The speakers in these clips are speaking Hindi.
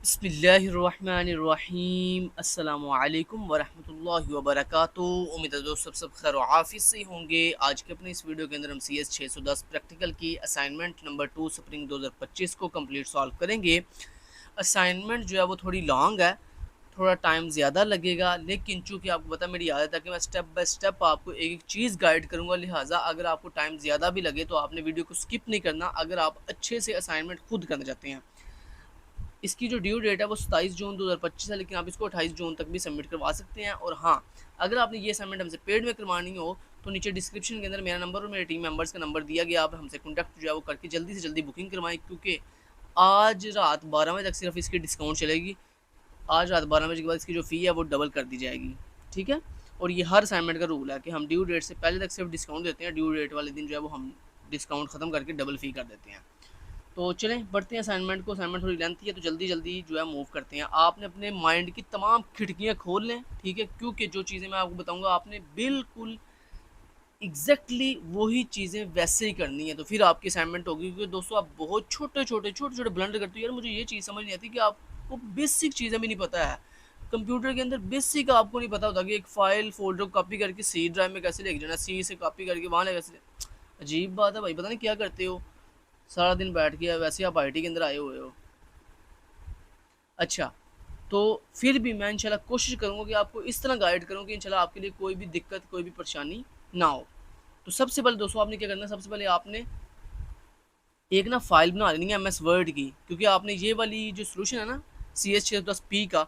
बिस्मिल्लाहिर्रहमानिर्रहीम अस्सलामुअलैकुम वरहमतुल्लाहि वबरकातुहू। उम्मीद है दोस्त सब खैर आफिस से होंगे। आज के अपने इस वीडियो के अंदर हम CS 610 प्रैक्टिकल की असाइनमेंट नंबर 2 स्प्रिंग 2025 को कंप्लीट सॉल्व करेंगे। असाइनमेंट जो है वो थोड़ी लॉन्ग है, थोड़ा टाइम ज़्यादा लगेगा, लेकिन चूँकि आपको पता मेरी आदत है कि मैं स्टेप बाय स्टेप आपको एक एक चीज़ गाइड करूँगा, लिहाजा अगर आपको टाइम ज़्यादा भी लगे तो आपने वीडियो को स्किप नहीं करना अगर आप अच्छे से असाइनमेंट खुद करना चाहते हैं। इसकी जो ड्यू डेट है वो 27 जून 2025 है, लेकिन आप इसको 28 जून तक भी सबमिट करवा सकते हैं। और हाँ, अगर आपने ये असाइनमेंट हमसे पेड में करवानी हो तो नीचे डिस्क्रिप्शन के अंदर मेरा नंबर और मेरे टीम मेंबर्स का नंबर दिया गया, आप हमसे कॉन्टैक्ट जो है वो करके जल्दी से जल्दी बुकिंग करवाएं, क्योंकि आज रात 12 बजे तक सिर्फ इसकी डिस्काउंट चलेगी। आज रात 12 बजे के बाद इसकी जो फ़ी है वो डबल कर दी जाएगी, ठीक है। और ये हर असाइनमेंट का रूल है कि हम ड्यू डेट से पहले तक सिर्फ डिस्काउंट देते हैं, ड्यू डेट वाले दिन जो है वो हम डिस्काउंट ख़त्म करके डबल फ़ी कर देते हैं। तो चलें बढ़ते हैं असाइनमेंट को। असाइनमेंट थोड़ी लेंथी है तो जल्दी जल्दी जो है मूव करते हैं। आपने अपने माइंड की तमाम खिड़कियां खोल लें, ठीक है, क्योंकि जो चीज़ें मैं आपको बताऊंगा आपने बिल्कुल एग्जैक्टली वही चीज़ें वैसे ही करनी है, तो फिर आपकी असाइनमेंट होगी। क्योंकि दोस्तों आप बहुत छोटे छोटे ब्लंडर करते हो। यार मुझे ये चीज़ समझ नहीं आती कि आपको बेसिक चीज़ें भी नहीं पता है। कंप्यूटर के अंदर बेसिक आपको नहीं पता होता कि एक फाइल फोल्डर को कॉपी करके सी ड्राइव में कैसे लेके जाना, सी से कॉपी करके वहाँ ले कैसे। अजीब बात है भाई, पता नहीं क्या करते हो सारा दिन बैठ के। वैसे आप IT के अंदर आए हुए हो। अच्छा, तो फिर भी मैं इंशाल्लाह कोशिश करूँगा कि आपको इस तरह गाइड करूँ कि इंशाल्लाह आपके लिए कोई भी दिक्कत कोई भी परेशानी ना हो। तो सबसे पहले दोस्तों आपने क्या करना है, सबसे पहले आपने एक ना फाइल बना लेनी है MS वर्ड की, क्योंकि आपने ये वाली जो सोल्यूशन है ना CS 610P का,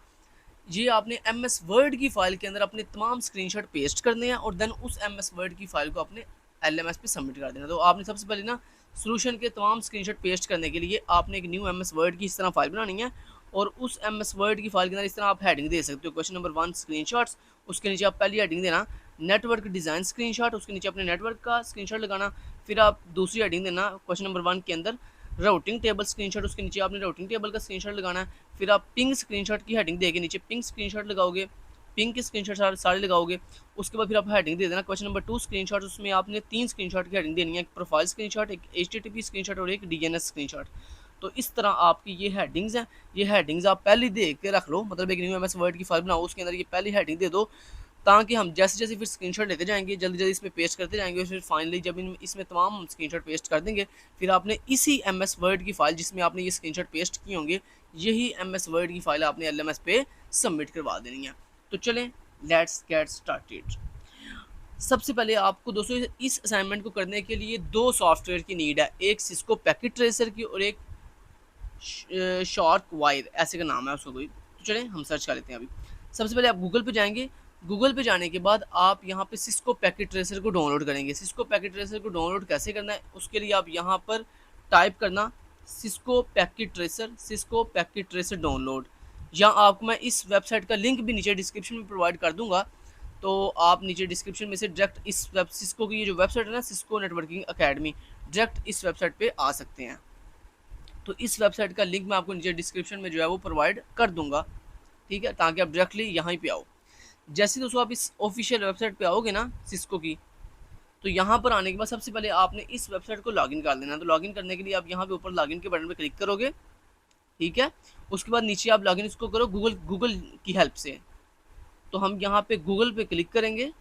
ये आपने MS वर्ड की फ़ाइल के अंदर अपने तमाम स्क्रीनशॉट पेस्ट करने हैं और देन उस MS वर्ड की फ़ाइल को अपने LMS पे सबमिट कर देना। तो आपने सबसे पहले ना सोल्यूशन के तमाम स्क्रीनशॉट पेस्ट करने के लिए आपने एक न्यू MS वर्ड की इस तरह फाइल बनानी है, और उस MS वर्ड की फाइल के अंदर इस तरह आप हेडिंग दे सकते हो। क्वेश्चन नंबर 1 स्क्रीनशॉट्स, उसके नीचे आप पहली हेडिंग देना नेटवर्क डिज़ाइन स्क्रीनशॉट, उसके नीचे अपने नेटवर्क का स्क्रीनशॉट लगाना। फिर आप दूसरी हेडिंग देना क्वेश्चन नंबर 1 के अंदर राउटिंग टेबल स्क्रीनशॉट, उसके नीचे आपने राउटिंग टेबल का स्क्रीनशॉट लगाना है। फिर आप पिंग स्क्रीनशॉट की हेडिंग देके नीचे पिंग स्क्रीनशॉट लगाओगे, पिंग के स्क्रीनशॉट सारे लगाओगे। उसके बाद फिर आप हेडिंग दे देना क्वेश्चन नंबर 2 स्क्रीनशॉट, उसमें आपने 3 स्क्रीनशॉट की हेडिंग देनी है, एक प्रोफाइल स्क्रीनशॉट, एक HTTP स्क्रीनशॉट और एक DNS स्क्रीनशॉट। तो इस तरह आपकी ये हेडिंग्स हैं। ये हेडिंग्स आप पहले दे के रख लो, मतलब एक न्यू MS वर्ड की फाइल बनाओ, उसके अंदर ये पहली हेडिंग दे दो, ताकि हम जैसे जैसे फिर स्क्रीनशॉट लेते जाएंगे जल्दी जल्दी इसमें पेस्ट करते जाएंगे। फिर फाइनली जब इसमें तमाम स्क्रीनशॉट पेस्ट कर देंगे, फिर आपने इसी MS वर्ड की फ़ाइल जिसमें आपने ये स्क्रीनशॉट पेस्ट किए होंगे, यही MS वर्ड की फ़ाइल आपने LMS पे सबमिट करवा देनी है। तो चलें लेट्स गेट स्टार्टेड। सबसे पहले आपको दोस्तों इस असाइनमेंट को करने के लिए 2 सॉफ्टवेयर की नीड है, एक सिस्को पैकेट ट्रेसर की और एक शॉर्क वायर, ऐसे का नाम है उसका कोई। तो चलें हम सर्च कर लेते हैं अभी। सबसे पहले आप गूगल पे जाएंगे, गूगल पे जाने के बाद आप यहाँ पे सिस्को पैकेट ट्रेसर को डाउनलोड करेंगे। सिस्को पैकेट ट्रेसर को डाउनलोड कैसे करना है, उसके लिए आप यहाँ पर टाइप करना सिस्को पैकेट ट्रेसर डाउनलोड, या आपको मैं इस वेबसाइट का लिंक भी नीचे डिस्क्रिप्शन में प्रोवाइड कर दूंगा। तो आप नीचे डिस्क्रिप्शन में से डायरेक्ट इस सिस्को की ये जो वेबसाइट है ना, सिस्को नेटवर्किंग अकेडमी, डायरेक्ट इस वेबसाइट पे आ सकते हैं। तो इस वेबसाइट का लिंक मैं आपको नीचे डिस्क्रिप्शन में जो है वो प्रोवाइड कर दूंगा, ठीक है, ताकि आप डायरेक्टली यहाँ पे आओ। जैसे दोस्तों आप इस ऑफिशियल वेबसाइट पे आओगे ना सिस्को की, तो यहाँ पर आने के बाद सबसे पहले आपने इस वेबसाइट को लॉगिन कर लेना है। तो लॉगिन करने के लिए आप यहाँ पे ऊपर लॉगिन के बटन पे क्लिक करोगे, ठीक है। उसके बाद नीचे आप लॉगिन इसको करो गूगल की हेल्प से। तो हम यहाँ पे गूगल पे क्लिक करेंगे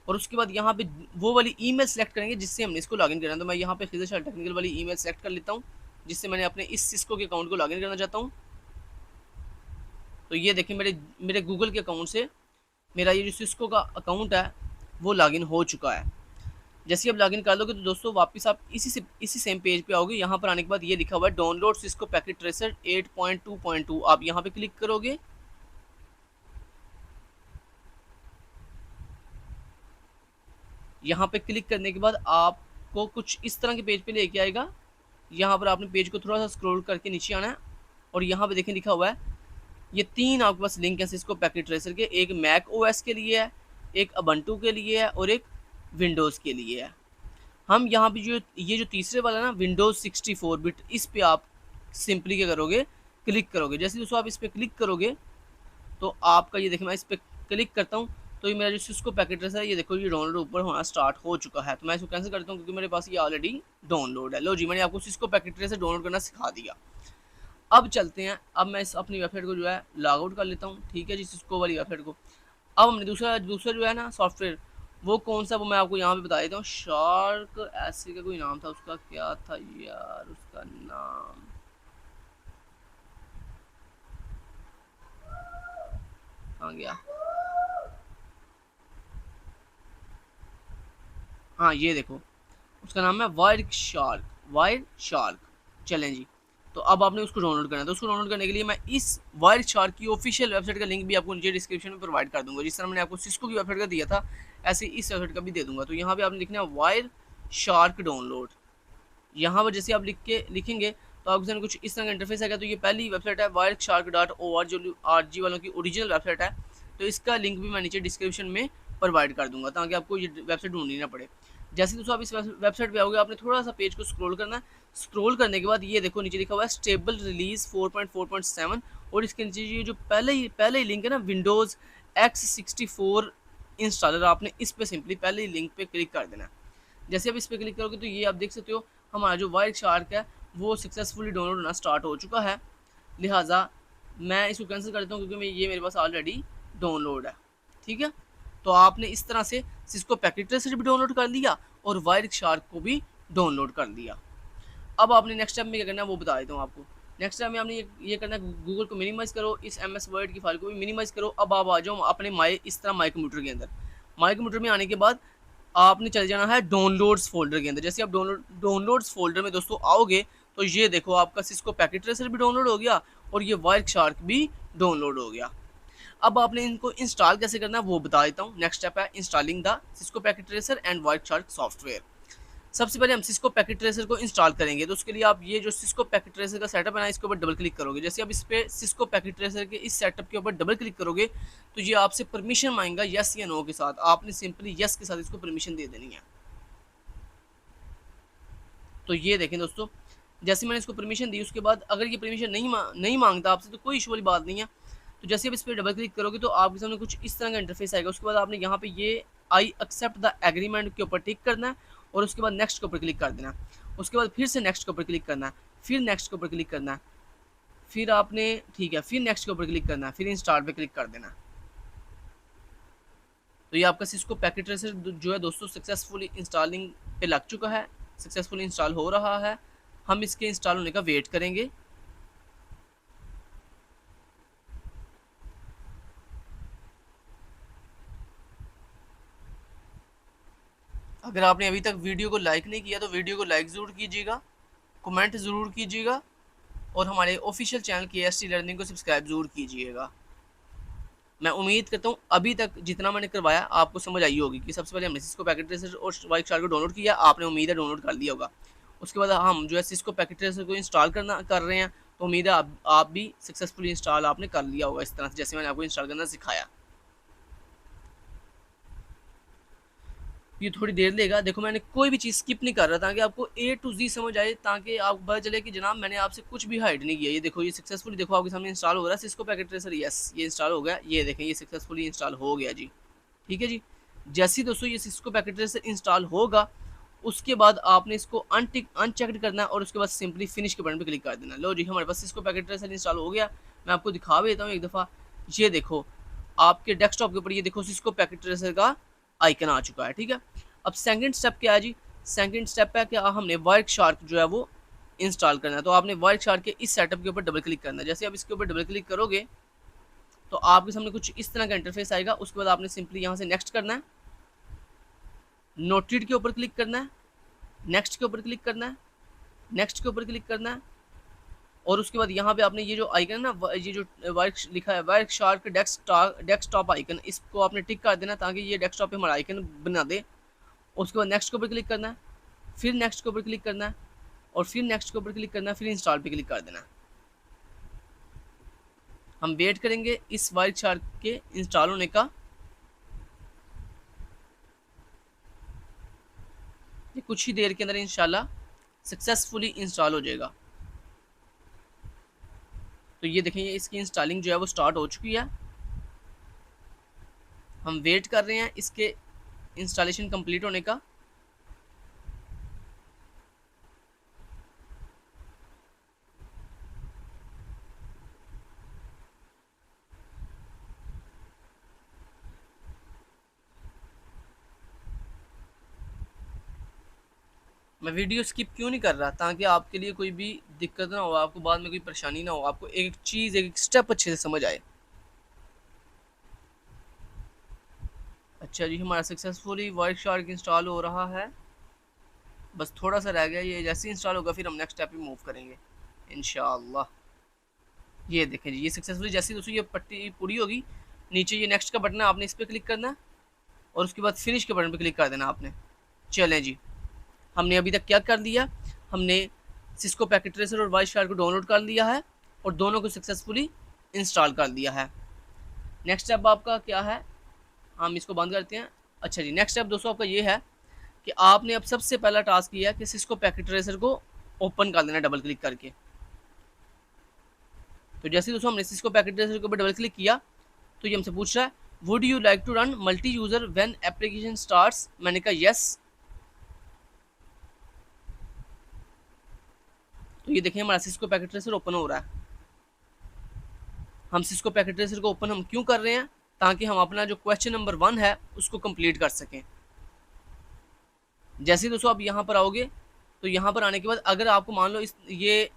और उसके बाद यहाँ पे वो वाली ईमेल सेलेक्ट करेंगे जिससे हमने इसको लॉगिन करना है। तो मैं यहाँ पे खिजर टेक्निकल वाली ईमेल सेलेक्ट कर लेता हूँ, जिससे मैंने अपने इस सिस्को के अकाउंट को लॉगिन करना चाहता हूँ। तो ये देखिए मेरे गूगल के अकाउंट से मेरा ये जो सिस्को का अकाउंट है वो लॉगिन हो चुका है। जैसे आप लॉगिन कर लोगे तो दोस्तों वापस आप इसी सेम पेज पे आओगे। यहाँ पर आने के बाद ये लिखा हुआ है डाउनलोड सिस्को पैकेट ट्रेसर 8.2.2, आप यहाँ पे क्लिक करोगे। यहाँ पे क्लिक करने के बाद आपको कुछ इस तरह के पेज पे लेके आएगा। यहाँ पर आपने पेज को थोड़ा सा स्क्रॉल करके नीचे आना है और यहाँ पे देखें लिखा हुआ है ये 3 आपके पास लिंक है सिस्को पैकेट ट्रेसर के, एक मैक OS के लिए है, एक अबंटू के लिए है और एक विंडोज़ के लिए है। हम यहाँ पे जो ये जो तीसरे वाला ना विंडोज़ 64 बिट, इस पे आप सिंपली क्या करोगे, क्लिक करोगे। जैसे दोस्तों आप इस पर क्लिक करोगे तो आपका ये देखिए मैं इस पर क्लिक करता हूँ तो ये मेरा जो सिस्को पैकेट ट्रेसर है ये देखो ये डाउनलोड ऊपर होना स्टार्ट हो चुका है। तो मैं इसको कैंसिल करता हूँ क्योंकि मेरे पास ये ऑलरेडी डाउनलोड है। लो जी, मैंने आपको सिस्को पैकेट ट्रेसर डाउनलोड करना सिखा दिया। अब चलते हैं, अब मैं इस अपनी वेबसाइट को जो है लॉग आउट कर लेता हूँ, ठीक है जी, सिस्को वाली वेबसाइट को। अब हमने दूसरा दूसरा जो है ना सॉफ्टवेयर, वो कौन सा, वो मैं आपको यहाँ पे बता देता हूँ। शार्क ऐसे का कोई नाम था उसका, क्या था यार उसका नाम, कहाँ गया, हाँ ये देखो, उसका नाम है वायर शार्क, वायर शार्क। चलें जी, तो अब आपने उसको डाउनलोड करना है। तो उसको डाउनलोड करने के लिए मैं इस वायर शार्क की ऑफिशियल वेबसाइट का लिंक भी आपको नीचे डिस्क्रिप्शन में प्रोवाइड कर दूंगा। जिस तरह मैंने आपको सिस्को की वेबसाइट का दिया था, ऐसे इस वेबसाइट का भी दे दूंगा। तो यहाँ पे आपने लिखना है वायर शार्क डाउनलोड। यहाँ पर जैसे आप लिखेंगे तो आपके सामने कुछ इस तरह का इंटरफेस आएगा। तो ये पहली वेबसाइट है Wireshark dot O R, जो RG वालों की ओरिजिनल वेबसाइट है। तो इसका लिंक भी मैं नीचे डिस्क्रिप्शन में प्रोवाइड कर दूंगा, ताकि आपको ये वेबसाइट ढूंढनी ना पड़े। जैसे दोस्तों आप इस वेबसाइट पे आओगे, आपने थोड़ा सा पेज को स्क्रॉल करना है। स्क्रॉल करने के बाद ये देखो नीचे लिखा हुआ है स्टेबल रिलीज 4.4.7, और इसके नीचे ये जो पहले ही लिंक है ना, विंडोज़ X64 इंस्टॉलर, आपने इस पे सिंपली पहले ही लिंक पे क्लिक कर देना है। जैसे आप इस पर क्लिक करोगे तो ये आप देख सकते हो हमारा जो वायर शार्क है वो सक्सेसफुली डाउनलोड होना स्टार्ट हो चुका है। लिहाजा मैं इसको कैंसिल कर देता हूँ, क्योंकि ये मेरे पास ऑलरेडी डाउनलोड है, ठीक है। तो आपने इस तरह से सिस्को पैकेट ट्रेसर भी डाउनलोड कर लिया और वायर शार्क को भी डाउनलोड कर लिया। अब आपने नेक्स्ट स्टेप में क्या करना है वो बता देता हूँ आपको। नेक्स्ट स्टेप में आपने ये करना है, गूगल को मिनिमाइज करो, इस MS वर्ड की फाइल को भी मिनिमाइज करो। अब आप आ जाओ अपने इस तरह माई कंप्यूटर के अंदर। माई कंप्यूटर में आने के बाद आपने चले जाना है डाउनलोड्स फोल्डर के अंदर। जैसे आप डाउनलोड्स फोल्डर में दोस्तों आओगे, तो ये देखो आपका सिस्को पैकेट ट्रेसर भी डाउनलोड हो गया और ये वायर शार्क भी डाउनलोड हो गया। अब आपने इनको इंस्टॉल कैसे करना है वो बता देता हूँ। नेक्स्ट स्टेप है installing the Cisco packet tracer and wire shark software. सबसे पहले हम सिस्को पैकेट ट्रेसर को इंस्टॉल करेंगे। तो उसके लिए आप ये जो सिस्को पैकेट ट्रेसर का सेटअप है ना, इसके ऊपर डबल क्लिक करोगे। जैसे आप इस पे सिस्को पैकेट ट्रेसर के इस सेटअप के ऊपर डबल क्लिक करोगे, तो ये आपसे परमिशन मांगेगा यस या नो के साथ। आपने सिंपली यस के साथ इसको परमिशन दे देनी है। तो ये देखें दोस्तों, जैसे मैंने इसको परमिशन दी, उसके बाद अगर ये परमिशन नहीं मांगता आपसे तो कोई इशू वाली बात नहीं है। तो जैसे आप इस पर डबल क्लिक करोगे तो आपके सामने कुछ इस तरह का इंटरफेस आएगा। उसके बाद आपने यहाँ पे ये आई एक्सेप्ट द एग्रीमेंट के ऊपर टिक करना है और उसके बाद नेक्स्ट के ऊपर क्लिक कर देना है। उसके बाद फिर से नेक्स्ट के ऊपर क्लिक करना है, फिर नेक्स्ट के ऊपर क्लिक करना है, फिर आपने ठीक है फिर नेक्स्ट के ऊपर क्लिक करना है, फिर इंस्टॉल पे क्लिक कर देना है। तो ये आपका सिस्को पैकेट ट्रेसर जो है दोस्तों सक्सेसफुली इंस्टॉलिंग पे लग चुका है, सक्सेसफुली इंस्टॉल हो रहा है। हम इसके इंस्टॉल होने का वेट करेंगे। अगर आपने अभी तक वीडियो को लाइक नहीं किया तो वीडियो को लाइक ज़रूर कीजिएगा, कमेंट ज़रूर कीजिएगा और हमारे ऑफिशियल चैनल KST लर्निंग को सब्सक्राइब ज़रूर कीजिएगा। मैं उम्मीद करता हूँ अभी तक जितना मैंने करवाया आपको समझ आई होगी कि सबसे पहले हमने सिस्को पैकेट ट्रेसर और वाइट शार्क को डाउनलोड किया, आपने उम्मीद है डाउनलोड कर लिया होगा। उसके बाद हम जो है सिस्को पैकेट ट्रेसर को इंस्टॉल कर रहे हैं, तो उम्मीद है आप भी सक्सेसफुली इंस्टॉल आपने कर लिया होगा इस तरह से, जैसे मैंने आपको इंस्टॉल करना सिखाया। ये थोड़ी देर लेगा। देखो मैंने कोई भी चीज़ स्किप नहीं कर रहा, ताकि आपको A to Z समझ आए, ताकि आपको पता चले कि जनाब मैंने आपसे कुछ भी हाइड नहीं किया। ये देखो ये सक्सेसफुली देखो आपके सामने इंस्टॉल हो रहा है सिस्को पैकेट ट्रेसर। यस ये इंस्टॉल हो गया, ये देखें ये सक्सेसफुली इंस्टॉल हो गया जी, ठीक है जी। जैसे ही दोस्तों ये सिस्को पैकेट ट्रेसर इंस्टॉल होगा, उसके बाद आपने इसको अनचेक्ड करना है और उसके बाद सिंपली फिनिश के बटन पर क्लिक कर देना। लो जी हमारे पास सिस्को पैकेट ट्रेसर इंस्टॉल हो गया। मैं आपको दिखा भी देता हूँ एक दफ़ा। ये देखो आपके डेस्कटॉप के ऊपर ये देखो सिस्को पैकेट ट्रेसर का आइकन आ चुका है, ठीक है। अब सेकंड स्टेप क्या है जी, सेकंड स्टेप है कि हमने वायर शार्क जो है वो इंस्टॉल करना है। तो आपने वायर शार्क के इस सेटअप के ऊपर डबल क्लिक करना है। जैसे आप इसके ऊपर डबल क्लिक करोगे तो आपके सामने कुछ इस तरह का इंटरफेस आएगा। उसके बाद आपने सिंपली यहाँ से नेक्स्ट करना है, नोटेड के ऊपर क्लिक करना है, नेक्स्ट के ऊपर क्लिक करना है, नेक्स्ट के ऊपर क्लिक करना है और उसके बाद यहाँ पे आपने ये जो आइकन है ना, ये जो वायर लिखा है वायर शार्क डेस्कटॉप आइकन, इसको आपने टिक कर देना ताकि ये डेस्कटॉप पे हमारा आइकन बना दे। उसके बाद नेक्स्ट के ऊपर क्लिक करना है, फिर नेक्स्ट के ऊपर क्लिक करना है और फिर नेक्स्ट के ऊपर क्लिक करना है, फिर इंस्टॉल पे क्लिक कर देना है। हम वेट करेंगे इस वायर शार्क के इंस्टॉल होने का। ये कुछ ही देर के अंदर इंशाल्लाह सक्सेसफुली इंस्टॉल हो जाएगा। तो ये देखें इसकी इंस्टॉलिंग जो है वो स्टार्ट हो चुकी है। हम वेट कर रहे हैं इसके इंस्टॉलेशन कंप्लीट होने का। मैं वीडियो स्किप क्यों नहीं कर रहा, ताकि आपके लिए कोई भी दिक्कत ना हो, आपको बाद में कोई परेशानी ना हो, आपको एक चीज़ एक स्टेप अच्छे से समझ आए। अच्छा जी, हमारा सक्सेसफुली वर्क शार्क इंस्टॉल हो रहा है, बस थोड़ा सा रह गया। ये जैसे ही इंस्टॉल होगा फिर हम नेक्स्ट स्टेप पे मूव करेंगे इंशाल्लाह। ये देखें जी, ये सक्सेसफुली जैसे ही दोस्तों ये पट्टी पूरी होगी, नीचे ये नेक्स्ट का बटन है, आपने इस पर क्लिक करना है और उसके बाद फिनिश के बटन पर क्लिक कर देना आपने। चलें जी, हमने अभी तक क्या कर लिया, हमने सिस्को पैकेट ट्रेसर और वाइट शार्क को डाउनलोड कर लिया है और दोनों को सक्सेसफुली इंस्टॉल कर लिया है। नेक्स्ट स्टेप आपका क्या है, हम इसको बंद करते हैं। अच्छा जी, नेक्स्ट स्टेप दोस्तों आपका ये है कि आपने अब सबसे पहला टास्क ये है कि सिस्को पैकेट ट्रेसर को ओपन कर देना डबल क्लिक करके। तो जैसे ही दोस्तों हमने सिस्को पैकेट ट्रेसर के ऊपर डबल क्लिक किया तो ये हमसे पूछ रहा है would you like to run multi user when application starts. मैंने कहा यस। तो ये देखें हमारा सिस्को पैकेट ट्रेसर ओपन हो रहा है। हम सिस्को पैकेट ट्रेसर को ओपन हम क्यों कर रहे हैं, ताकि हम अपना जो क्वेश्चन नंबर 1 है उसको कंप्लीट कर सकें। जैसे ही दोस्तों आप यहाँ पर आओगे तो यहाँ पर आने के बाद अगर आपको मान लो ये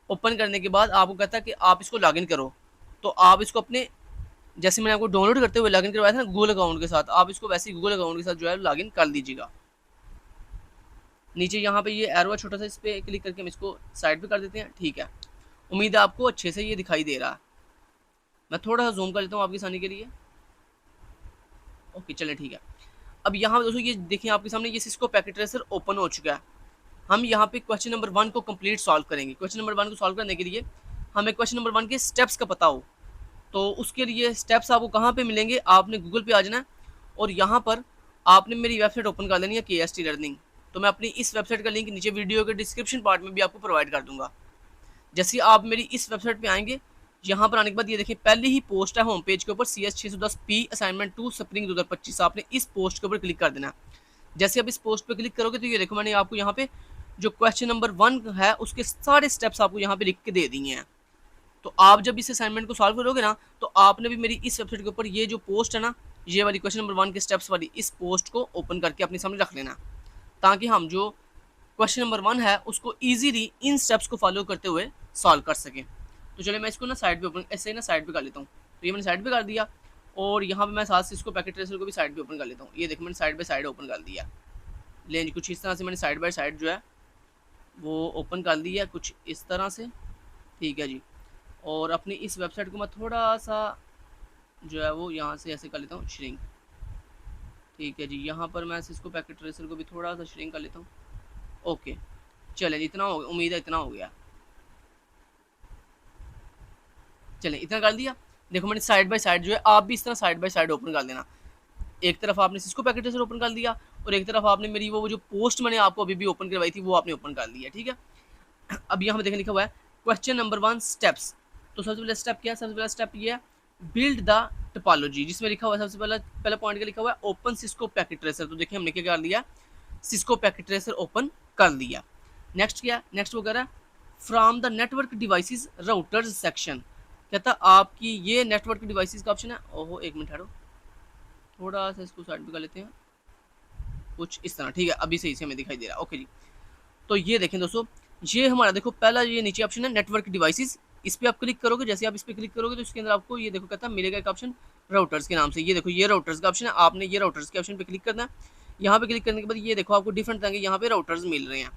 ओपन करने के बाद आपको कहता है कि आप इसको लॉगिन करो, तो आप इसको अपने, जैसे मैंने आपको डाउनलोड करते हुए लॉगिन करवाया था गूगल अकाउंट के साथ, आप इसको वैसे ही गूगल अकाउंट के साथ जो है लॉगिन कर लीजिएगा। नीचे यहाँ पे ये एरो है छोटा सा, इस पर क्लिक करके हम इसको साइड पे कर देते हैं। ठीक है, उम्मीद है आपको अच्छे से ये दिखाई दे रहा है। मैं थोड़ा सा जूम कर लेता हूँ आपकी आसानी के लिए। ओके चले ठीक है। अब यहाँ पे दोस्तों ये देखिए आपके सामने ये सिस्को पैकेट ट्रेसर ओपन हो चुका है। हम यहाँ पे क्वेश्चन नंबर 1 को कंप्लीट सॉल्व करेंगे। क्वेश्चन नंबर 1 को सॉल्व करने के लिए हमें क्वेश्चन नंबर 1 के स्टेप्स का पता हो, तो उसके लिए स्टेप्स आपको कहाँ पे मिलेंगे, आपने गूगल पे आ जाना है और यहाँ पर आपने मेरी वेबसाइट ओपन कर लेनी है KST लर्निंग। तो मैं अपनी इस वेबसाइट का लिंक नीचे वीडियो के डिस्क्रिप्शन पार्ट में भी आपको प्रोवाइड कर दूंगा। जैसे आप मेरी इस वेबसाइट पे आएंगे, यहाँ पर आने के बाद ये देखिए पहले ही पोस्ट है होम पेज के ऊपर CS 610P असाइनमेंट 2 स्प्रिंग 2025। आपने इस पोस्ट के ऊपर क्लिक कर देना। जैसे आप इस पोस्ट पे क्लिक करोगे तो ये देखो मैंने आपको यहाँ पे जो क्वेश्चन नंबर 1 है उसके सारे स्टेप्स आपको यहाँ पे लिख के दे दिए हैं। तो आप जब इस असाइनमेंट को सॉल्व करोगे ना, तो आपने भी मेरी इस वेबसाइट के ऊपर ये जो पोस्ट है ना, ये वाली क्वेश्चन नंबर 1 के स्टेप्स वाली इस पोस्ट को ओपन करके अपने सामने रख लेना, ताकि हम जो क्वेश्चन नंबर 1 है उसको ईजिली इन स्टेप्स को फॉलो करते हुए सॉल्व कर सकें। तो चलिए मैं इसको ना साइड पे ओपन ऐसे ही ना साइड पे कर लेता हूँ। तो ये मैंने साइड पे कर दिया और यहाँ पे मैं साथ से इसको पैकेट ट्रेसर को भी साइड पे ओपन कर लेता हूँ। ये देखो मैंने साइड बाय साइड ओपन कर दिया। लेकिन कुछ इस तरह से मैंने साइड बाय साइड जो है वो ओपन कर दिया, कुछ इस तरह से। ठीक है जी, और अपनी इस वेबसाइट को मैं थोड़ा सा जो है वो यहाँ से ऐसे कर लेता हूँ श्रिंक। ठीक है जी, यहाँ पर मैं इसको पैकेट ट्रेसर को भी थोड़ा सा श्रिंक कर लेता हूँ। ओके चलें, इतना हो गया, उम्मीद है इतना हो गया। चलें इतना कर दिया। देखो मैंने साइड बाय साइड जो है, आप भी इस तरह साइड बाय साइड ओपन कर लेना। एक तरफ आपने सिस्को पैकेट ट्रेसर ओपन कर दिया और एक तरफ आपने मेरी वो जो पोस्ट मैंने आपको अभी भी ओपन करवाई थी वो आपने ओपन कर लिया। ठीक है, अब यहाँ पे देखने लिखा हुआ है क्वेश्चन नंबर 1 स्टेप्स। तो सबसे पहला स्टेप क्या है, सबसे पहला स्टेप ये है बिल्ड द टोपोलॉजी, जिसमें लिखा हुआ है सबसे पहला पॉइंट क्या लिखा हुआ है ओपन सिस्को पैकेट ट्रेसर। तो देखिए हमने क्या कर लिया, सिस्को पैकेट ट्रेसर ओपन कर लिया। नेक्स्ट क्या, नेक्स्ट वो कह रहा है from the network devices routers section. कहता आपकी ये नेटवर्क डिवाइसेस का ऑप्शन है। ओहो एक मिनट हटो, थोड़ा सा इसको साइड पे कर लेते हैं, कुछ इस तरह। ठीक है, अभी सही से हमें दिखाई दे रहा है। ओके जी, तो ये देखें दोस्तों, ये हमारा देखो पहला ये नीचे ऑप्शन है नेटवर्क डिवाइसेस। इस पर आप क्लिक करोगे, जैसे आप इस पर क्लिक करोगे तो इसके अंदर आपको ये देखो कहता है मिलेगा एक ऑप्शन राउटर्स के नाम से। ये देखो ये राउटर्स का ऑप्शन है, आपने ये राउटर्स के ऑप्शन पे क्लिक करना है। यहाँ पे क्लिक करने के बाद ये देखो आपको डिफरेंट तरह के यहाँ पे राउटर्स मिल रहे हैं।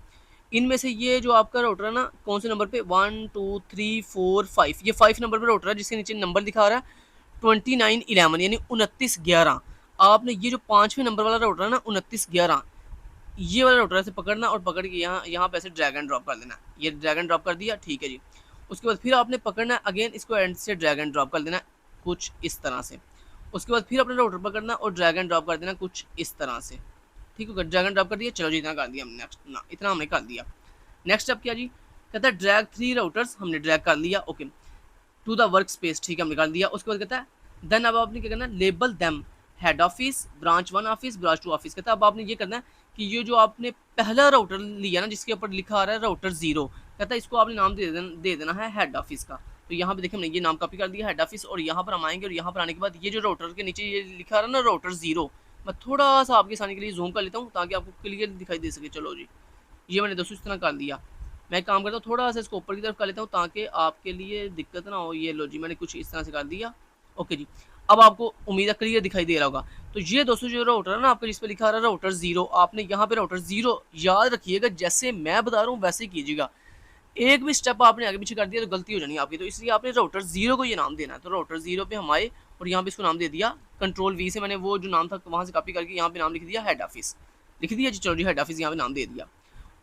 इनमें से ये जो आपका राउटर है ना, कौन से नंबर पे 1 2 3 4 5, ये 5 नंबर पे राउटर है जिसके नीचे नंबर दिखा रहा है 2911 यानी 2911। आपने ये जो 5वें नंबर वाला राउटर है ना 2911, ये वाला राउटर से पकड़ना और पकड़ के यहाँ पे ऐसे ड्रैग एंड ड्रॉप कर देना। ये ड्रैग एंड ड्रॉप कर दिया। ठीक है जी, उसके बाद फिर आपने पकड़ना अगेन इसको एंड से ड्रैग एंड ड्रॉप कर देना कुछ इस तरह से। उसके बाद फिर अपना राउटर पकड़ना और ड्रैग एंड ड्रॉप कर देना कुछ इस तरह से। ठीक है, ड्रैग एंड ड्रॉप कर दिया। चलो जी इतना कर दिया हमने, नेक्स्ट ना इतना हमने कर दिया। नेक्स्ट स्टेप क्या जी, कहता है ड्रैग 3 राउटर्स, हमने ड्रैग कर लिया। Okay to the workspace, ठीक है हमने कर दिया। उसके बाद कहता है देन अब आपने क्या करना है label them head office, branch 1 office, branch 2 office. कहता है अब आपने ये करना है कि ये जो आपने पहला राउटर लिया ना जिसके ऊपर लिखा आ रहा है राउटर 0, कहता है इसको आपने नाम दे देना है हेड ऑफिस का। तो यहाँ पे देखिए हमने ये नाम कॉपी कर दिया हेड ऑफिस, और यहाँ पर हम आएंगे और यहाँ पर आने के बाद ये जो राउटर के नीचे ये लिखा रहा है ना राउटर 0, मैं थोड़ा सा आपके आसानी के लिए जूम कर लेता हूँ ताकि आपको क्लियर दिखाई दे सके। चलो जी ये मैंने दोस्तों इस तरह कर लिया। मैं काम करता हूँ थोड़ा सा इसको ऊपर की तरफ कर लेता हूँ ताकि आपके लिए दिक्कत ना हो। ये लो जी, मैंने कुछ इस तरह से कर दिया। ओके जी, अब आपको उम्मीद है क्लियर दिखाई दे रहा होगा। तो ये दोस्तों जो राउटर है ना आपका, जिस पे लिखा रहा है राउटर 0, आपने यहाँ पे राउटर 0 याद रखिएगा, जैसे मैं बता रहा हूँ वैसे ही कीजिएगा। एक भी स्टेप आपने आगे पीछे कर दिया तो गलती हो जानी है आपकी, तो इसलिए आपने राउटर 0 को ये नाम देना है। तो राउटर 0 पे हम आए और यहाँ पे इसको नाम दे दिया कंट्रोल V से, मैंने वो जो नाम था वहाँ से कॉपी करके यहाँ पे नाम लिख दिया हेड ऑफिस, लिख दिया जी। चलो जी, हेड ऑफिस यहाँ पे नाम दे दिया।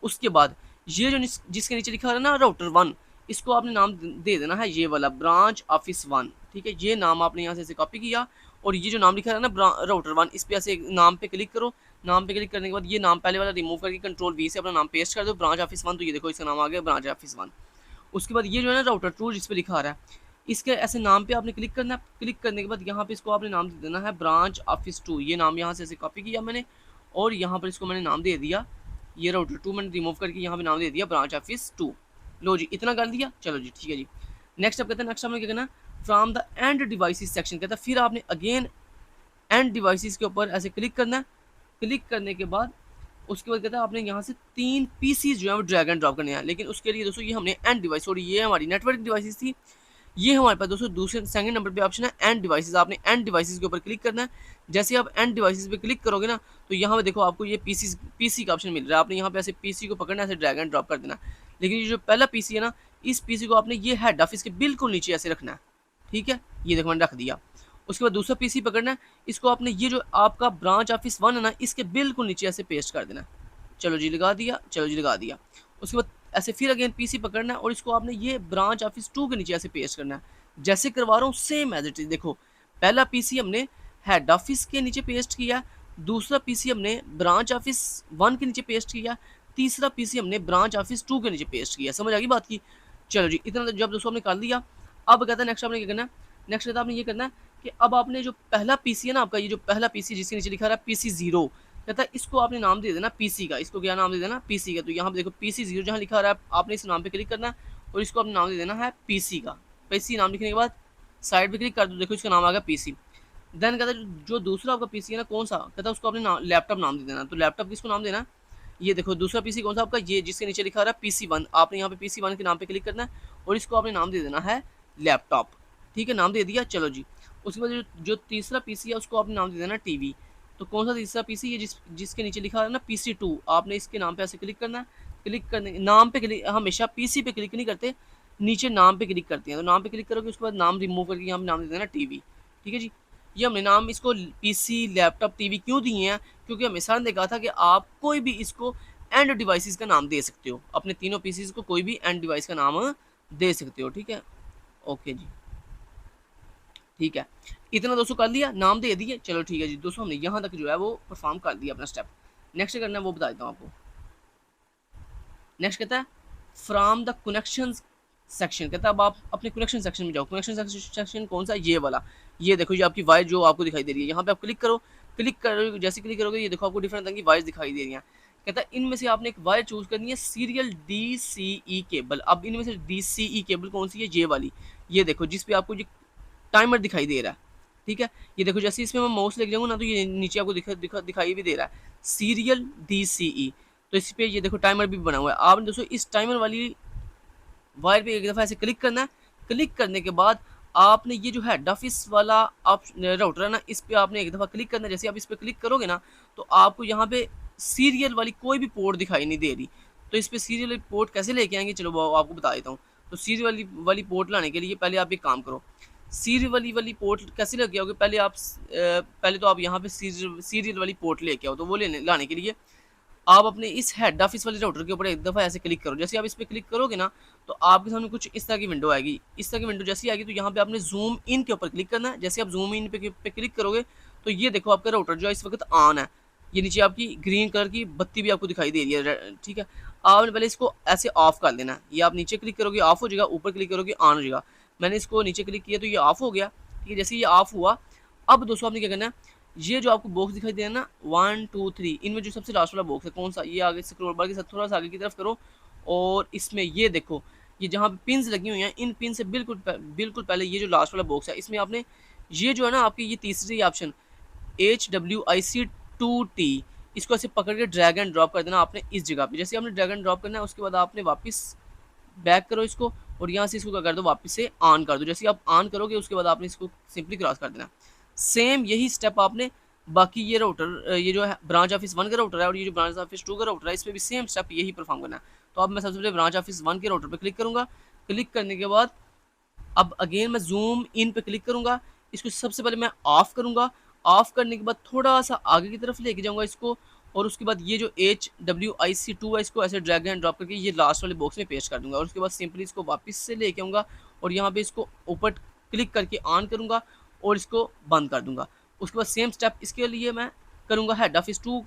उसके बाद ये जो जिसके नीचे लिखा है ना राउटर 1, इसको आपने नाम दे देना है ये वाला ब्रांच ऑफिस 1, ठीक है। ये नाम आपने यहाँ से ऐसे कॉपी किया और ये जो नाम लिखा है ना राउटर 1, इस पे ऐसे नाम पे क्लिक करो। नाम पे क्लिक करने के बाद ये नाम पहले वाला रिमूव करके कंट्रोल V से अपना नाम पेस्ट कर दो, ब्रांच ऑफिस 1। तो ये देखो इसका नाम आ गया ब्रांच ऑफिस 1। उसके बाद ये जो है ना राउटर 2 जिस पे लिखा आ रहा है, इसके ऐसे नाम पे आपने क्लिक करना है। क्लिक करने के बाद यहाँ पे इसको आपने नाम दे देना है ब्रांच ऑफिस 2। ये नाम यहाँ से ऐसे कॉपी किया मैंने और यहाँ पर इसको मैंने नाम दे दिया, ये राउटर 2 मैंने रिमूव करके यहाँ पे नाम दे दिया ब्रांच ऑफिस 2। लो जी, इतना कर दिया। चलो जी, ठीक है जी। नेक्स्ट अब कहते हैं, नेक्स्ट आपने क्या करना है, from the end devices section, कहता है फिर आपने अगेन एंड डिवाइसेस के ऊपर ऐसे क्लिक करना है। क्लिक करने के बाद उसके बाद कहता है आपने यहाँ से 3 पीसीज जो है वो ड्रैग एंड ड्रॉप करने हैं। लेकिन उसके लिए दोस्तों ये हमने एंड डिवाइस, और ये हमारी नेटवर्क डिवाइसेस थी, ये हमारे पास दोस्तों दूसरे सेकंड नंबर पे ऑप्शन है एंड डिवाइसेस। आपने एंड डिवाइसेस के ऊपर क्लिक करना है। जैसे आप एंड डिवाइसेस पे क्लिक करोगे ना, तो यहाँ पे देखो आपको ये पीसी का ऑप्शन मिल रहा है। आपने यहाँ पे ऐसे पीसी को पकड़ना है, ऐसे ड्रैग एंड ड्रॉप कर देना। लेकिन ये जो पहला पीसी है ना, इस पीसी को आपने ये हेड ऑफिस के बिल्कुल नीचे ऐसे रखना है, ठीक है। ये देखो मैंने रख दिया। उसके बाद दूसरा पीसी पकड़ना है, इसको आपने ये जो आपका ब्रांच ऑफिस 1 है ना, इसके बिल्कुल नीचे ऐसे पेस्ट कर देना है। चलो जी लगा दिया, चलो जी लगा दिया। उसके बाद ऐसे फिर अगेन पीसी पकड़ना है और इसको आपने ये ब्रांच ऑफिस 2 के नीचे ऐसे पेस्ट करना है। जैसे करवा रहा हूँ सेम एज इट इज। देखो पहला पीसी हमने हेड ऑफिस के नीचे पेस्ट किया, दूसरा पीसी हमने ब्रांच ऑफिस 1 के नीचे पेस्ट किया, तीसरा पीसी हमने ब्रांच ऑफिस 2 के नीचे पेस्ट किया। समझ आ गई बात की। चलो जी, इतना जब दोस्तों हमने कर लिया, अब कहता है नेक्स्ट आपने क्या करना है, नेक्स्ट कहता है आपने ये करना है कि अब आपने जो पहला पीसी है ना आपका, ये जो पहला पीसी जिसके नीचे लिखा रहा है पीसी 0, कहता है इसको आपने नाम दे देना पीसी का। इसको क्या नाम दे देना, पीसी का। तो यहाँ पे देखो पीसी 0 जहाँ लिखा रहा है, आपने इस नाम पे क्लिक करना है और इसको आपने नाम दे देना है पीसी का। पीसी नाम लिखने के बाद साइड पे क्लिक कर दो, देखो इसका नाम आ गया पीसी। देन कहता है जो दूसरा आपका पीसी है ना, कौन सा, कहता है उसको आपने लैपटॉप नाम दे देना। तो लैपटॉप किसको नाम देना, ये देखो दूसरा पीसी कौन सा आपका, ये जिसके नीचे लिखा रहा है पीसी 1। आपने यहाँ पे पीसी 1 के नाम पे क्लिक करना है और इसको आपने नाम दे देना है लैपटॉप, ठीक है। नाम दे दिया। चलो जी, उसके बाद जो तीसरा पीसी है उसको आपने नाम दे देना टीवी। तो कौन सा तीसरा पीसी, ये जिसके नीचे लिखा है ना पीसी 2, आपने इसके नाम पे ऐसे क्लिक करना है। क्लिक करने नाम पे क्लिक, हमेशा पीसी पे क्लिक नहीं करते, नीचे नाम पे क्लिक करते हैं। तो नाम पे क्लिक करोगे, उसके बाद नाम रिमूव करके यहाँ पे नाम दे देना टीवी, ठीक है जी। ये हमने नाम इसको पीसी लैपटॉप टीवी क्यों दिए हैं, क्योंकि हमें सर ने कहा था कि आप कोई भी इसको एंड डिवाइसेस का नाम दे सकते हो, अपने तीनों पीसीज को कोई भी एंड डिवाइस का नाम दे सकते हो, ठीक है। ओके जी, ठीक है। इतना दोस्तों कर लिया, नाम दे दिए। चलो ठीक है जी दोस्तों, हमने यहाँ तक जो है वो परफॉर्म कर दिया अपना स्टेप। नेक्स्ट करना है वो बता देता हूँ आपको। नेक्स्ट कहता है फ्रॉम द कनेक्शन सेक्शन, कहता है अब आप अपने कनेक्शन सेक्शन में जाओ। कनेक्शन सेक्शन कौन सा, ये वाला। ये देखो ये आपकी वायर जो आपको दिखाई दे रही है, यहाँ पे आप क्लिक करो। क्लिक करो, जैसे क्लिक करोगे ये देखो आपको डिफरेंट तरह की वायर दिखाई दे रही हैं। कहता है इनमें से आपने एक वायर चूज करनी है, सीरियल DCE केबल। अब इनमें से DCE केबल कौन सी है, ये वाली। ये देखो जिस पे आपको ये टाइमर दिखाई दे रहा है, ठीक है। ये देखो जैसे इसमें मैं माउस लेके जाऊँगा ना, तो ये नीचे आपको दिखाई भी दे रहा है सीरियल DCE। तो इस पे ये देखो टाइमर भी बना हुआ है। आपने दोस्तों इस टाइमर वाली वायर पे एक दफ़ा ऐसे क्लिक करना है। क्लिक करने के बाद आपने ये जो हेड ऑफिस वाला राउटर है ना, इस पे आपने एक दफ़ा क्लिक करना है। जैसे आप इस पे क्लिक करोगे ना, तो आपको यहाँ पे सीरियल वाली कोई भी पोर्ट दिखाई नहीं दे रही। तो इस पे सीरियल वाली पोर्ट कैसे लेके आएंगे, चलो वो आपको बता देता हूँ। तो सीरियल वाली पोर्ट लाने के लिए पहले आप एक काम करो। सीरियल वाली पोर्ट कैसे लेके आओगे, पहले तो आप यहाँ पे सीरियल वाली पोर्ट लेके आओ। तो वो लाने के लिए आप अपने इस हेड ऑफिस वाले राउटर के ऊपर एक दफ़ा ऐसे क्लिक करो। जैसे आप इस पर क्लिक करोगे ना, तो आपके सामने कुछ इस तरह की विंडो आएगी। इस तरह की विंडो जैसी आएगी, तो यहाँ पे आपने जूम इन के ऊपर क्लिक करना है। जैसे आप जूम इन पे क्लिक करोगे, तो ये देखो आपका राउटर जो है इस वक्त ऑन है। ये नीचे आपकी ग्रीन कलर की बत्ती भी आपको दिखाई दे रही है, ठीक है। आपने पहले इसको ऐसे ऑफ कर लेना है। ये आप नीचे क्लिक करोगे ऑफ हो जाएगा, ऊपर क्लिक करोगे ऑन हो जाएगा। मैंने इसको नीचे क्लिक किया तो ये ऑफ हो गया, ठीक है। जैसे ये ऑफ हुआ, अब दोस्तों आपने क्या करना है, ये जो आपको बॉक्स दिखाई दे रहा है ना 1 2 3, इनमें जो सबसे लास्ट वाला बॉक्स है कौन सा, ये आगे स्क्रॉल बार के साथ थोड़ा सा आगे की तरफ करो और इसमें ये देखो ये जहाँ पे पिन्स लगी हुई हैं, इन पिन से बिल्कुल पहले ये जो लास्ट वाला बॉक्स है, इसमें आपने ये जो है ना आपकी ये तीसरी ऑप्शन HWIC 2T, इसको ऐसे पकड़ के ड्रैग एंड ड्रॉप कर देना आपने इस जगह पे। जैसे आपने ड्रैग एंड ड्रॉप करना है उसके बाद आपने वापस बैक करो इसको और यहाँ से इसको क्या कर दो, वापस से ऑन कर दो। जैसे आप ऑन करोगे उसके बाद आपने इसको सिंपली क्रॉस कर देना। सेम यही स्टेप आपने बाकी ये राउटर, ये जो है ब्रांच ऑफिस 1 का राउटर है और ये जो ब्रांच ऑफिस 2 का राउटर है, इस पर भी सेम स्टेप यही परफॉर्म करना है। तो अब मैं सबसे पहले ब्रांच ऑफिस 1 के राउटर पर क्लिक करूँगा। क्लिक करने के बाद अब अगेन मैं जूम इन पे क्लिक करूँगा। इसको सबसे पहले मैं ऑफ करूँगा। ऑफ करने के बाद थोड़ा सा आगे की तरफ लेके जाऊँगा इसको और उसके बाद ये जो HWIC2 है इसको ऐसे ड्रैग एंड ड्रॉप करके ये लास्ट वाले बॉक्स में पेस्ट कर दूंगा और उसके बाद सिंपली इसको वापस से लेके आऊँगा और यहाँ पे इसको ऊपर क्लिक करके ऑन करूँगा और इसको बंद कर दूँगा। उसके बाद सेम स्टेप इसके लिए मैं करूँगा हेड ऑफिस 2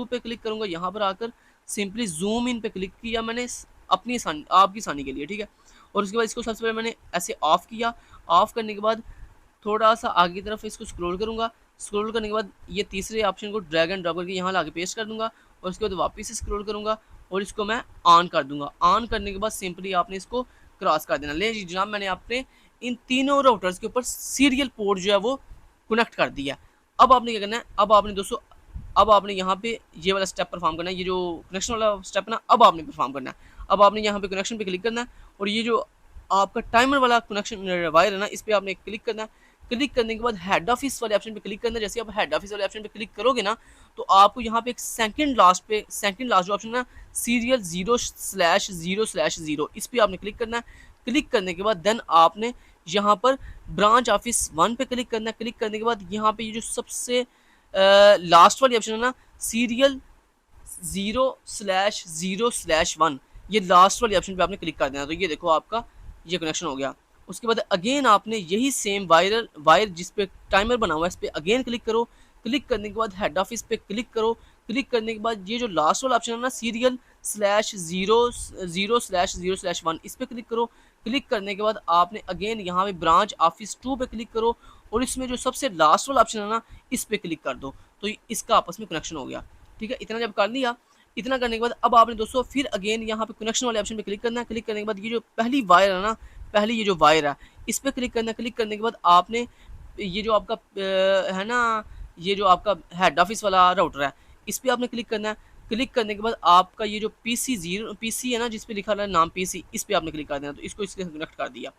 पे क्लिक करूँगा। यहाँ पर आकर सिंपली जूम इन पे क्लिक किया मैंने अपनी आपकी आसानी के लिए, ठीक है। और उसके बाद इसको सबसे पहले मैंने ऐसे ऑफ किया। ऑफ करने के बाद थोड़ा सा आगे की तरफ इसको स्क्रॉल करूँगा। स्क्रॉल करने के बाद ये तीसरे ऑप्शन को ड्रैग एंड ड्रॉप करके यहाँ लाके पेस्ट कर दूंगा और उसके बाद वापस से स्क्रॉल करूँगा और इसको मैं ऑन कर दूंगा। ऑन करने के बाद सिंपली आपने इसको क्रॉस कर देना। ले जी जनाब, मैंने आपने इन तीनों राउटर्स के ऊपर सीरियल पोर्ट जो है वो कनेक्ट कर दिया। अब आपने क्या करना है, अब आपने दोस्तों अब आपने यहाँ पे ये वाला स्टेप परफॉर्म करना है, ये जो कनेक्शन वाला स्टेप ना अब आपने परफॉर्म करना है। अब आपने यहाँ पे कनेक्शन पे क्लिक करना है और ये जो आपका टाइमर वाला कनेक्शन वायर है ना, इस पर आपने क्लिक करना है। क्लिक करने के बाद हेड ऑफिस वाले ऑप्शन पे क्लिक करना है। जैसे आप हेड ऑफिस वाले ऑप्शन पे क्लिक करोगे ना तो आपको यहाँ पे एक सेकंड लास्ट जो ऑप्शन है सीरियल 0/0/0 इस पे आपने क्लिक करना है। क्लिक करने के बाद देन आपने यहाँ पर ब्रांच ऑफिस 1 पे क्लिक करना है। क्लिक करने के बाद यहाँ पे ये जो सबसे लास्ट वाली ऑप्शन है ना सीरियल 0/0/1 ये लास्ट वाली ऑप्शन पे आपने क्लिक कर देना। तो ये देखो आपका ये कनेक्शन हो गया। उसके बाद अगेन आपने यही सेम वायर जिस पे टाइमर बना हुआ है इस पर अगेन क्लिक करो। क्लिक करने के बाद हेड ऑफिस पे क्लिक करो। क्लिक करने के बाद ये जो लास्ट वाला ऑप्शन है ना सीरियल/0/0/1 इस पर क्लिक करो। क्लिक करने के बाद आपने अगेन यहाँ पे ब्रांच ऑफिस 2 पे क्लिक करो और इसमें जो सबसे लास्ट वाला ऑप्शन है ना इस पर क्लिक कर दो। तो इसका आपस में कनेक्शन हो गया, ठीक है। इतना जब कर लिया, इतना करने के बाद अब आपने दोस्तों फिर अगेन यहाँ पे कनेक्शन वाले ऑप्शन पे क्लिक करना है। क्लिक करने के बाद ये जो पहली वायर है ना, पहली ये जो वायर है इस पर क्लिक करना है। क्लिक करने के बाद आपने ये जो आपका है ना, ये जो आपका हेड ऑफिस वाला राउटर है इस पर आपने क्लिक करना है। क्लिक करने के बाद आपका ये जो पीसी है ना जिस पे लिखा है नाम पीसी, इस पर आपने क्लिक कर देना। तो इसको इसके साथ कनेक्ट कर दिया।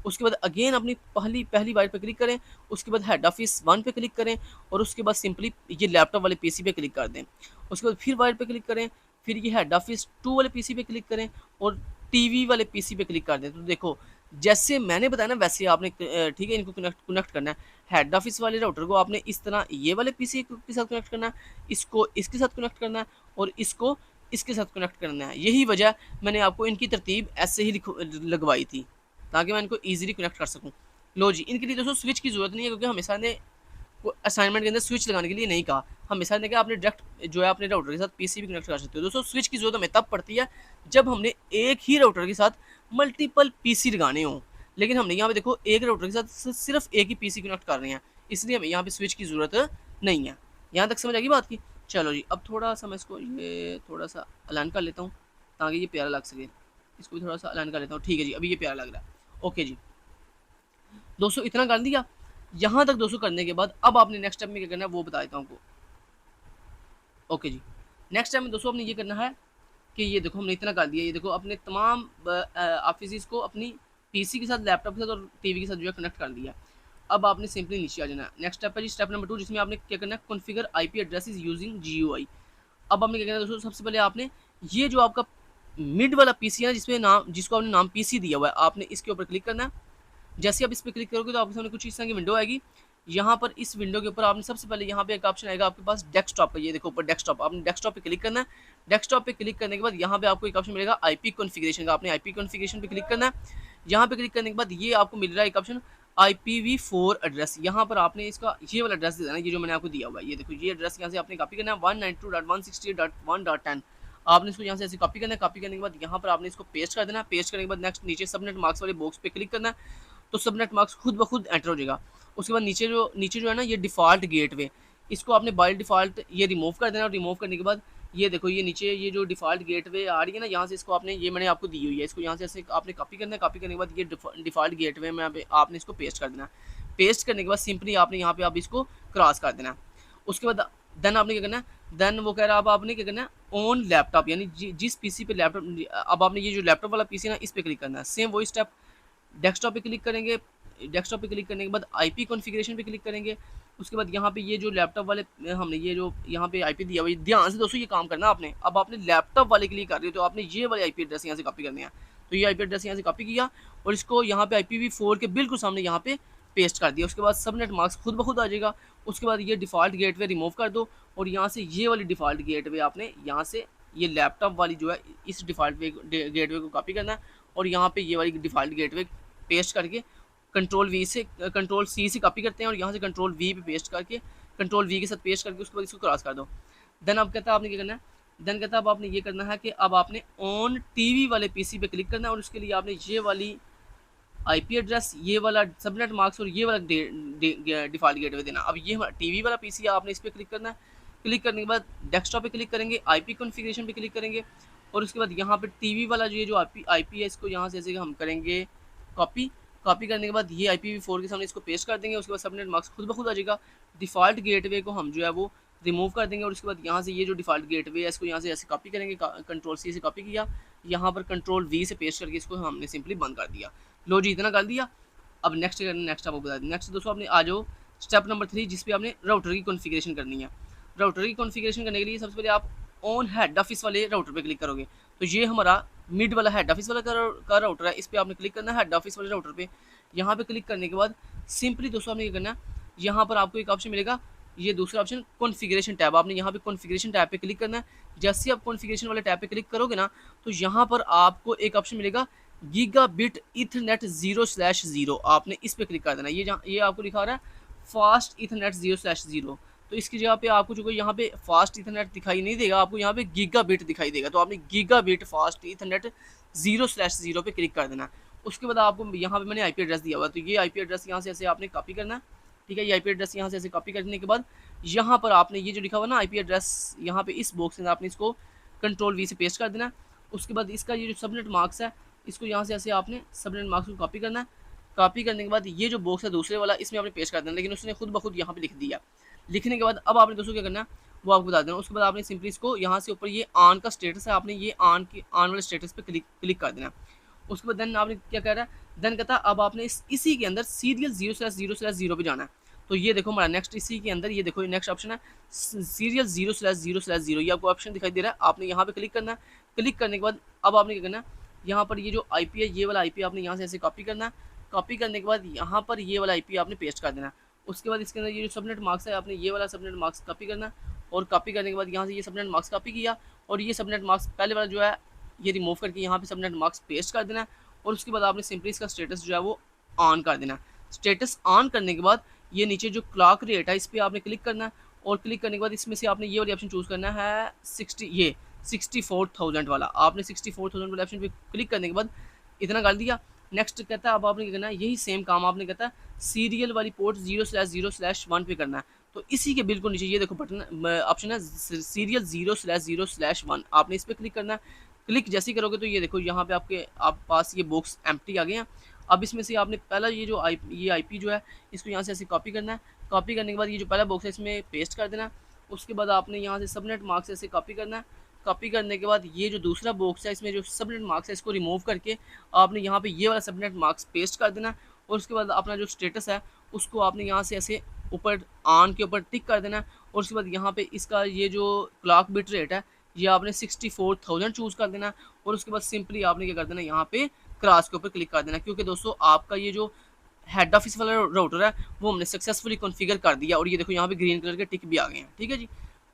उसके बाद अगेन अपनी पहली वायर पे क्लिक करें। उसके बाद हेड ऑफिस 1 पे क्लिक करें और उसके बाद सिंपली ये लैपटॉप वाले पीसी पे क्लिक कर दें। उसके बाद फिर वायर पे क्लिक करें, फिर ये हेड ऑफिस 2 वाले पीसी पे क्लिक करें और टीवी वाले पीसी पे क्लिक कर दें। तो देखो जैसे मैंने बताया ना वैसे आपने ठीक है इनको कनेक्ट करना है। हेड ऑफिस वाले राउटर को आपने इस तरह ये वाले पीसी के साथ कनेक्ट करना है, इसको इसके साथ कनेक्ट करना है और इसको इसके साथ कनेक्ट करना है। यही वजह मैंने आपको इनकी तरतीब ऐसे ही लगवाई थी ताकि मैं इनको ईजिली कनेक्ट कर सकूँ। लो जी, इनके लिए दोस्तों स्विच की ज़रूरत नहीं है क्योंकि हमेशा ने असाइनमेंट के अंदर स्विच लगाने के लिए नहीं कहा। हमेशा ने कहा आपने डायरेक्ट जो है अपने राउटर के साथ पीसी भी कनेक्ट कर सकते हो। दोस्तों स्विच की ज़रूरत हमें तब पड़ती है जब हमने एक ही राउटर के साथ मल्टीपल पीसी लगाने हों, लेकिन हमने यहाँ पे देखो एक राउटर के साथ सिर्फ एक ही पीसी कनेक्ट कर रहे हैं, इसलिए हमें यहाँ पे स्विच की ज़रूरत नहीं है। यहाँ तक समझ आ गई बात की। चलो जी, अब थोड़ा सा मैं इसको ये थोड़ा सा अलाइन कर लेता हूँ ताकि ये प्यारा लग सके। इसको भी थोड़ा सा अलाइन कर लेता हूँ, ठीक है जी, अभी ये प्यारा लग रहा है। ओके जी दोस्तों, इतना कर दिया। यहाँ तक दोस्तों करने के बाद अब आपने नेक्स्ट स्टेप में क्या करना है वो बता देता हूँ आपको। ओके जी, नेक्स्ट स्टेप में दोस्तों आपने ये करना है कि ये देखो हमने इतना कर दिया। ये देखो अपने तमाम ऑफिस को अपनी पीसी के साथ, लैपटॉप के साथ और टीवी के साथ जो है कनेक्ट कर दिया। अब आपने सिंपली नीचे आ जाना है। नेक्स्ट स्टेप है जी स्टेप नंबर 2 जिसमें आपने क्या करना है configure IP addresses using GUI. अब आपने क्या करना है दोस्तों, सबसे पहले आपने ये जो आपका मिड वाला पीसी है जिसमें नाम जिसको आपने नाम पीसी दिया हुआ है, आपने इसके ऊपर क्लिक करना है। जैसे आप इस पर क्लिक करोगे तो आपके सामने कुछ इस तरह की विंडो आएगी। यहाँ पर इस विंडो के ऊपर आपने सबसे पहले यहाँ पे एक ऑप्शन आएगा आपके पास डेस्कटॉप का, ये देखो ऊपर डेस्कटॉप, आपने डेस्कटॉप पे क्लिक करना है। डेस्कटॉप पे क्लिक करने के बाद यहाँ पे आपको एक ऑप्शन मिलेगा आईपी कॉन्फ़िगरेशन का, आपने आईपी कॉन्फ़िगरेशन पे क्लिक करना है। यहाँ पे क्लिक करने के बाद ये आपको मिल रहा है एक ऑप्शन IPv4 एड्रेस। यहाँ पर आपने इसका ये वाला एड्रेस देना है, ये जो मैंने आपको दिया हुआ है। ये देखो ये एड्रेस यहाँ से आपने कॉपी करना है 192.168.1.10। आपने इसको यहाँ से ऐसे कॉपी करना है। कॉपी करने के बाद यहाँ पर आपने इसको पेस्ट कर देना है। पेस्ट करने के बाद नेक्स्ट नीचे सबनेट मार्क्स वाले बॉक्स पे क्लिक करना है तो सबनेट मार्क्स खुद ब खुद एंटर हो जाएगा। उसके बाद नीचे जो है ना ये डिफ़ॉल्ट गेटवे, इसको आपने बाय डिफ़ॉल्ट ये रिमूव कर देना। और रिमूव करने के बाद ये देखो ये नीचे ये जो डिफ़ॉल्ट गेटवे आ रही है ना, यहाँ से इसको आपने ये मैंने आपको दी हुई है, इसको यहाँ से ऐसे आपने कॉपी करना है। कॉपी करने के बाद ये डिफ़ॉल्ट गेटवे में आपने इसको पेस्ट कर देना। पेस्ट करने के बाद सिंपली आपने यहाँ पे आप इसको क्रॉस कर देना। उसके बाद देन आपने क्या करना है, देन वो कह रहा है अब आपने क्या करना है, ऑन लैपटॉप, यानी जिस पीसी पे लैपटॉप, अब आपने ये जो लैपटॉप वाला पीसी है ना, इस पे क्लिक करना है। सेम वही स्टेप, डेस्कटॉप पे क्लिक करेंगे, डेस्कटॉप पे क्लिक करने के बाद आईपी कॉन्फ़िगरेशन पे क्लिक करेंगे। उसके बाद यहाँ पे ये जो लैपटॉप वाले हमने ये जो यहाँ पे आईपी दिया हुआ है, ध्यान से दोस्तों ये काम करना आपने। अब आपने लैपटॉप वाले के लिए कर रहे हो तो आपने ये वाले आईपी एड्रेस यहाँ से कॉपी करने हैं। तो ये आईपी एड्रेस यहाँ से कॉपी किया और इसको यहाँ पे IPv4 के बिल्कुल सामने यहाँ पे पेस्ट कर दिया। उसके बाद सबनेट मार्क्स खुद ब खुद आ जाएगा। उसके बाद ये डिफ़ॉल्ट गेटवे रिमूव कर दो और यहाँ से ये वाली डिफ़ॉल्ट गेटवे आपने यहाँ से ये लैपटॉप वाली जो है इस डिफ़ॉल्ट गेटवे को कॉपी करना है और यहाँ पे ये वाली डिफ़ॉल्ट गेटवे पेस्ट करके कंट्रोल सी से कॉपी करते हैं और यहाँ से कंट्रोल वी पे पेस्ट करके कंट्रोल वी के साथ पेस्ट करके उसके बाद इसको क्रॉस कर दो। देन अब कहता है आपने क्या करना है, देन कहता है अब आपने ये करना है कि अब आपने ऑन टीवी वाले पीसी पे क्लिक करना है और उसके लिए आपने ये वाली आईपी एड्रेस, ये वाला सबनेट मार्क्स और ये वाला डिफ़ॉल्ट गेटवे देना। अब ये हमारा टीवी वाला पीसी है, आपने इस पर क्लिक करना है। क्लिक करने के बाद डेस्कटॉप पे क्लिक करेंगे, आईपी कॉन्फ़िगरेशन पे क्लिक करेंगे और उसके बाद यहाँ पे टीवी वाला जो आईपी है इसको यहाँ से ऐसे हम करेंगे कॉपी। कॉपी करने के बाद ये IPv4 के सामने इसको पेस्ट कर देंगे। उसके बाद सबनेट मार्क्स खुद ब खुद आ जाएगा। डिफ़ॉल्ट गेटवे को हम जो है वो रिमूव कर देंगे और उसके बाद यहाँ से ये जो डिफ़ॉल्ट गेटवे है इसको यहाँ से ऐसे कॉपी करेंगे, कंट्रोल सी से कॉपी किया, यहाँ पर कंट्रोल वी से पेस्ट करके इसको हमने सिंपली बंद कर दिया। लो जी, इतना कर दिया। अब नेक्स्ट आपको बता दें। नेक्स्ट दोस्तों आपने आ जाओ स्टेप नंबर 3 जिस पे आपने राउटर की कॉन्फ़िगरेशन करनी है। राउटर की कॉन्फ़िगरेशन करने के लिए सबसे पहले आप ऑन हेड ऑफिस वाले राउटर पे क्लिक करोगे। तो ये हमारा मिड वाला हेड ऑफिस वाला का राउटर है, इस पर आपने क्लिक करना है हेड ऑफिस वाले राउटर पे। यहाँ पे क्लिक करने के बाद सिंपली दोस्तों आपने क्या करना है, यहाँ पर आपको एक ऑप्शन मिलेगा, ये दूसरा ऑप्शन कॉन्फ़िगरेशन टैब। आपने यहाँ पे कॉन्फ़िगरेशन टैब पे क्लिक करना है। जैसे आप कॉन्फ़िगरेशन वाले टैब पे क्लिक करोगे ना तो यहाँ पर आपको एक ऑप्शन मिलेगा गीगाबिट ईथरनेट 0/0। आपने इस पे क्लिक कर देना। ये आपको दिखा रहा है फास्ट ईथरनेट 0/0। तो इसकी जगह पे आपको जो यहाँ पे फास्ट ईथरनेट दिखाई नहीं देगा, आपको यहाँ पे गीगाबिट दिखाई देगा। तो आपने गीगाबिट फास्ट ईथरनेट 0/0 पे क्लिक कर देना। उसके बाद आपको यहाँ पे मैंने आईपी एड्रेस दिया हुआ, तो ये आईपी एड्रेस यहाँ से ऐसे आपने कॉपी करना है। ठीक है, ये आईपी एड्रेस यहाँ से ऐसे कॉपी करने के बाद यहाँ पर आपने ये जो लिखा हुआ ना आईपी एड्रेस, यहाँ पे इस बॉक्स में आपने इसको कंट्रोल वी से पेस्ट कर देना। उसके बाद इसका ये जो सबनेट मार्क्स है इसको यहाँ से ऐसे आपने सबनेट मार्क्स को कॉपी करना है। कॉपी करने के बाद ये जो बॉक्स है दूसरे वाला, इसमें आपने पेस्ट कर देना, लेकिन उसने खुद ब खुद यहाँ पे लिख दिया। लिखने के बाद अब आपने दोस्तों क्या करना है वो आपको बता देना। उसके बाद आपने सिंपली इसको यहाँ से ऊपर ये ऑन का स्टेटस है, आपने ये ऑन वाले स्टेटस पे क्लिक कर देना। उसके बाद देन आपने क्या कह रहा है, देन कहता है अब आपने इसी के अंदर सीरियल 0/0/0 पे जाना है। तो ये देखो हमारा नेक्स्ट इसी के अंदर ये देखो नेक्स्ट ऑप्शन है सीरियल 0/0/0। ये आपको ऑप्शन दिखाई दे रहा है, आपने यहाँ पे क्लिक करना है। क्लिक करने के बाद अब आपने क्या करना है, यहाँ पर ये जो आईपी है ये वाला आईपी आपने यहाँ से ऐसे कॉपी करना है। कॉपी करने के बाद यहाँ पर ये वाला आईपी आपने पेस्ट कर देना। उसके बाद इसके अंदर ये जो सबनेट मार्क्स है आपने ये वाला सबनेट मार्क्स कॉपी करना और कॉपी करने के बाद यहाँ से ये सबनेट मार्क्स कॉपी किया और ये सबनेट मार्क्स पहले वाला जो है ये रिमूव करके यहाँ पे सबनेट मार्क्स पेस्ट कर देना और उसके बाद आपने सिंपली इसका स्टेटस जो है वो ऑन कर देना। स्टेटस ऑन करने के बाद ये नीचे जो क्लॉक रेट है इस पर आपने क्लिक करना और क्लिक करने के बाद इसमें से आपने ये वाली ऑप्शन चूज़ करना है 64,000 वाला। आपने 64,000 वाले ऑप्शन पे क्लिक करने के बाद इतना कर दिया। नेक्स्ट कहता है अब आपने क्या करना है, यही सेम काम आपने कहता है सीरियल वाली पोर्ट 0/0/1 पे करना है। तो इसी के बिल्कुल नीचे ये देखो बटन ऑप्शन है सीरियल 0/0/1, आपने इस पर क्लिक करना है। क्लिक जैसे ही करोगे तो ये देखो यहाँ पे आप पास ये बॉक्स एम्प्टी आ गए हैं। अब इसमें से आपने पहला ये जो आईपी जो है इसको यहाँ से ऐसे कॉपी करना है। कॉपी करने के बाद ये जो पहला बॉक्स है इसमें पेस्ट कर देना। उसके बाद आपने यहाँ से सबनेट मार्क्स ऐसे कॉपी करना है। कॉपी करने के बाद ये जो दूसरा बॉक्स है इसमें जो सबनेट मार्क्स है इसको रिमूव करके आपने यहाँ पे ये वाला सबनेट मार्क्स पेस्ट कर देना और उसके बाद अपना जो स्टेटस है उसको आपने यहाँ से ऐसे ऊपर ऑन के ऊपर टिक कर देना और उसके बाद यहाँ पे इसका ये जो क्लॉक बिट रेट है ये आपने 64,000 चूज़ कर देना और उसके बाद सिंपली आपने क्या कर देना यहाँ पे क्रॉस के ऊपर क्लिक कर देना, क्योंकि दोस्तों आपका ये जो हेड ऑफिस वाला राउटर है वो हमने सक्सेसफुली कॉन्फ़िगर कर दिया और ये देखो यहाँ पे ग्रीन कलर के टिक भी आ गए हैं। ठीक है जी,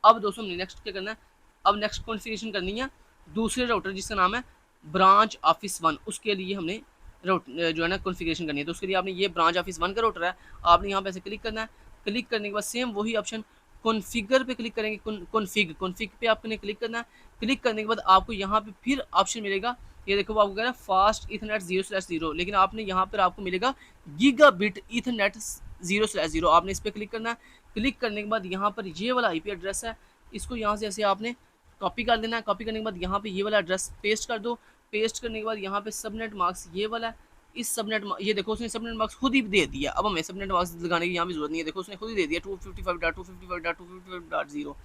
अब दोस्तों हमने नेक्स्ट क्या करना है, अब नेक्स्ट कॉन्फ़िगरेशन करनी है दूसरे राउटर जिसका नाम है ब्रांच ऑफिस 1। उसके लिए हमने जो है ना कॉन्फ़िगरेशन करनी है। तो उसके लिए आपने ये ब्रांच ऑफिस 1 का राउटर है, आपने यहाँ पे ऐसे क्लिक करना है। क्लिक करने के बाद सेम वही ऑप्शन कॉन्फ़िगर पे क्लिक करेंगे, कॉन्फ़िग पे आपने क्लिक करना है। क्लिक करने के बाद आपको यहाँ पे फिर ऑप्शन मिलेगा, ये देखो आपको कह रहा है फास्ट ईथरनेट 0/0, लेकिन आपने यहाँ पर आपको मिलेगा गीगाबिट ईथरनेट 0/0। आपने इस पर क्लिक करना है। क्लिक करने के बाद यहाँ पर ये वाला आईपी एड्रेस है इसको यहाँ से ऐसे आपने कॉपी कर देना है। कॉपी करने के बाद यहाँ पे ये वाला एड्रेस पेस्ट कर दो। पेस्ट करने के बाद यहाँ पे सबनेट मार्क्स ये वाला है, इस सबनेट, ये देखो उसने सबनेट मार्क्स खुद ही दे दिया। अब हमें सबनेट मार्क्स लगाने की यहाँ भी जरूरत नहीं है, देखो उसने खुद ही दे दिया 255.255.255.0।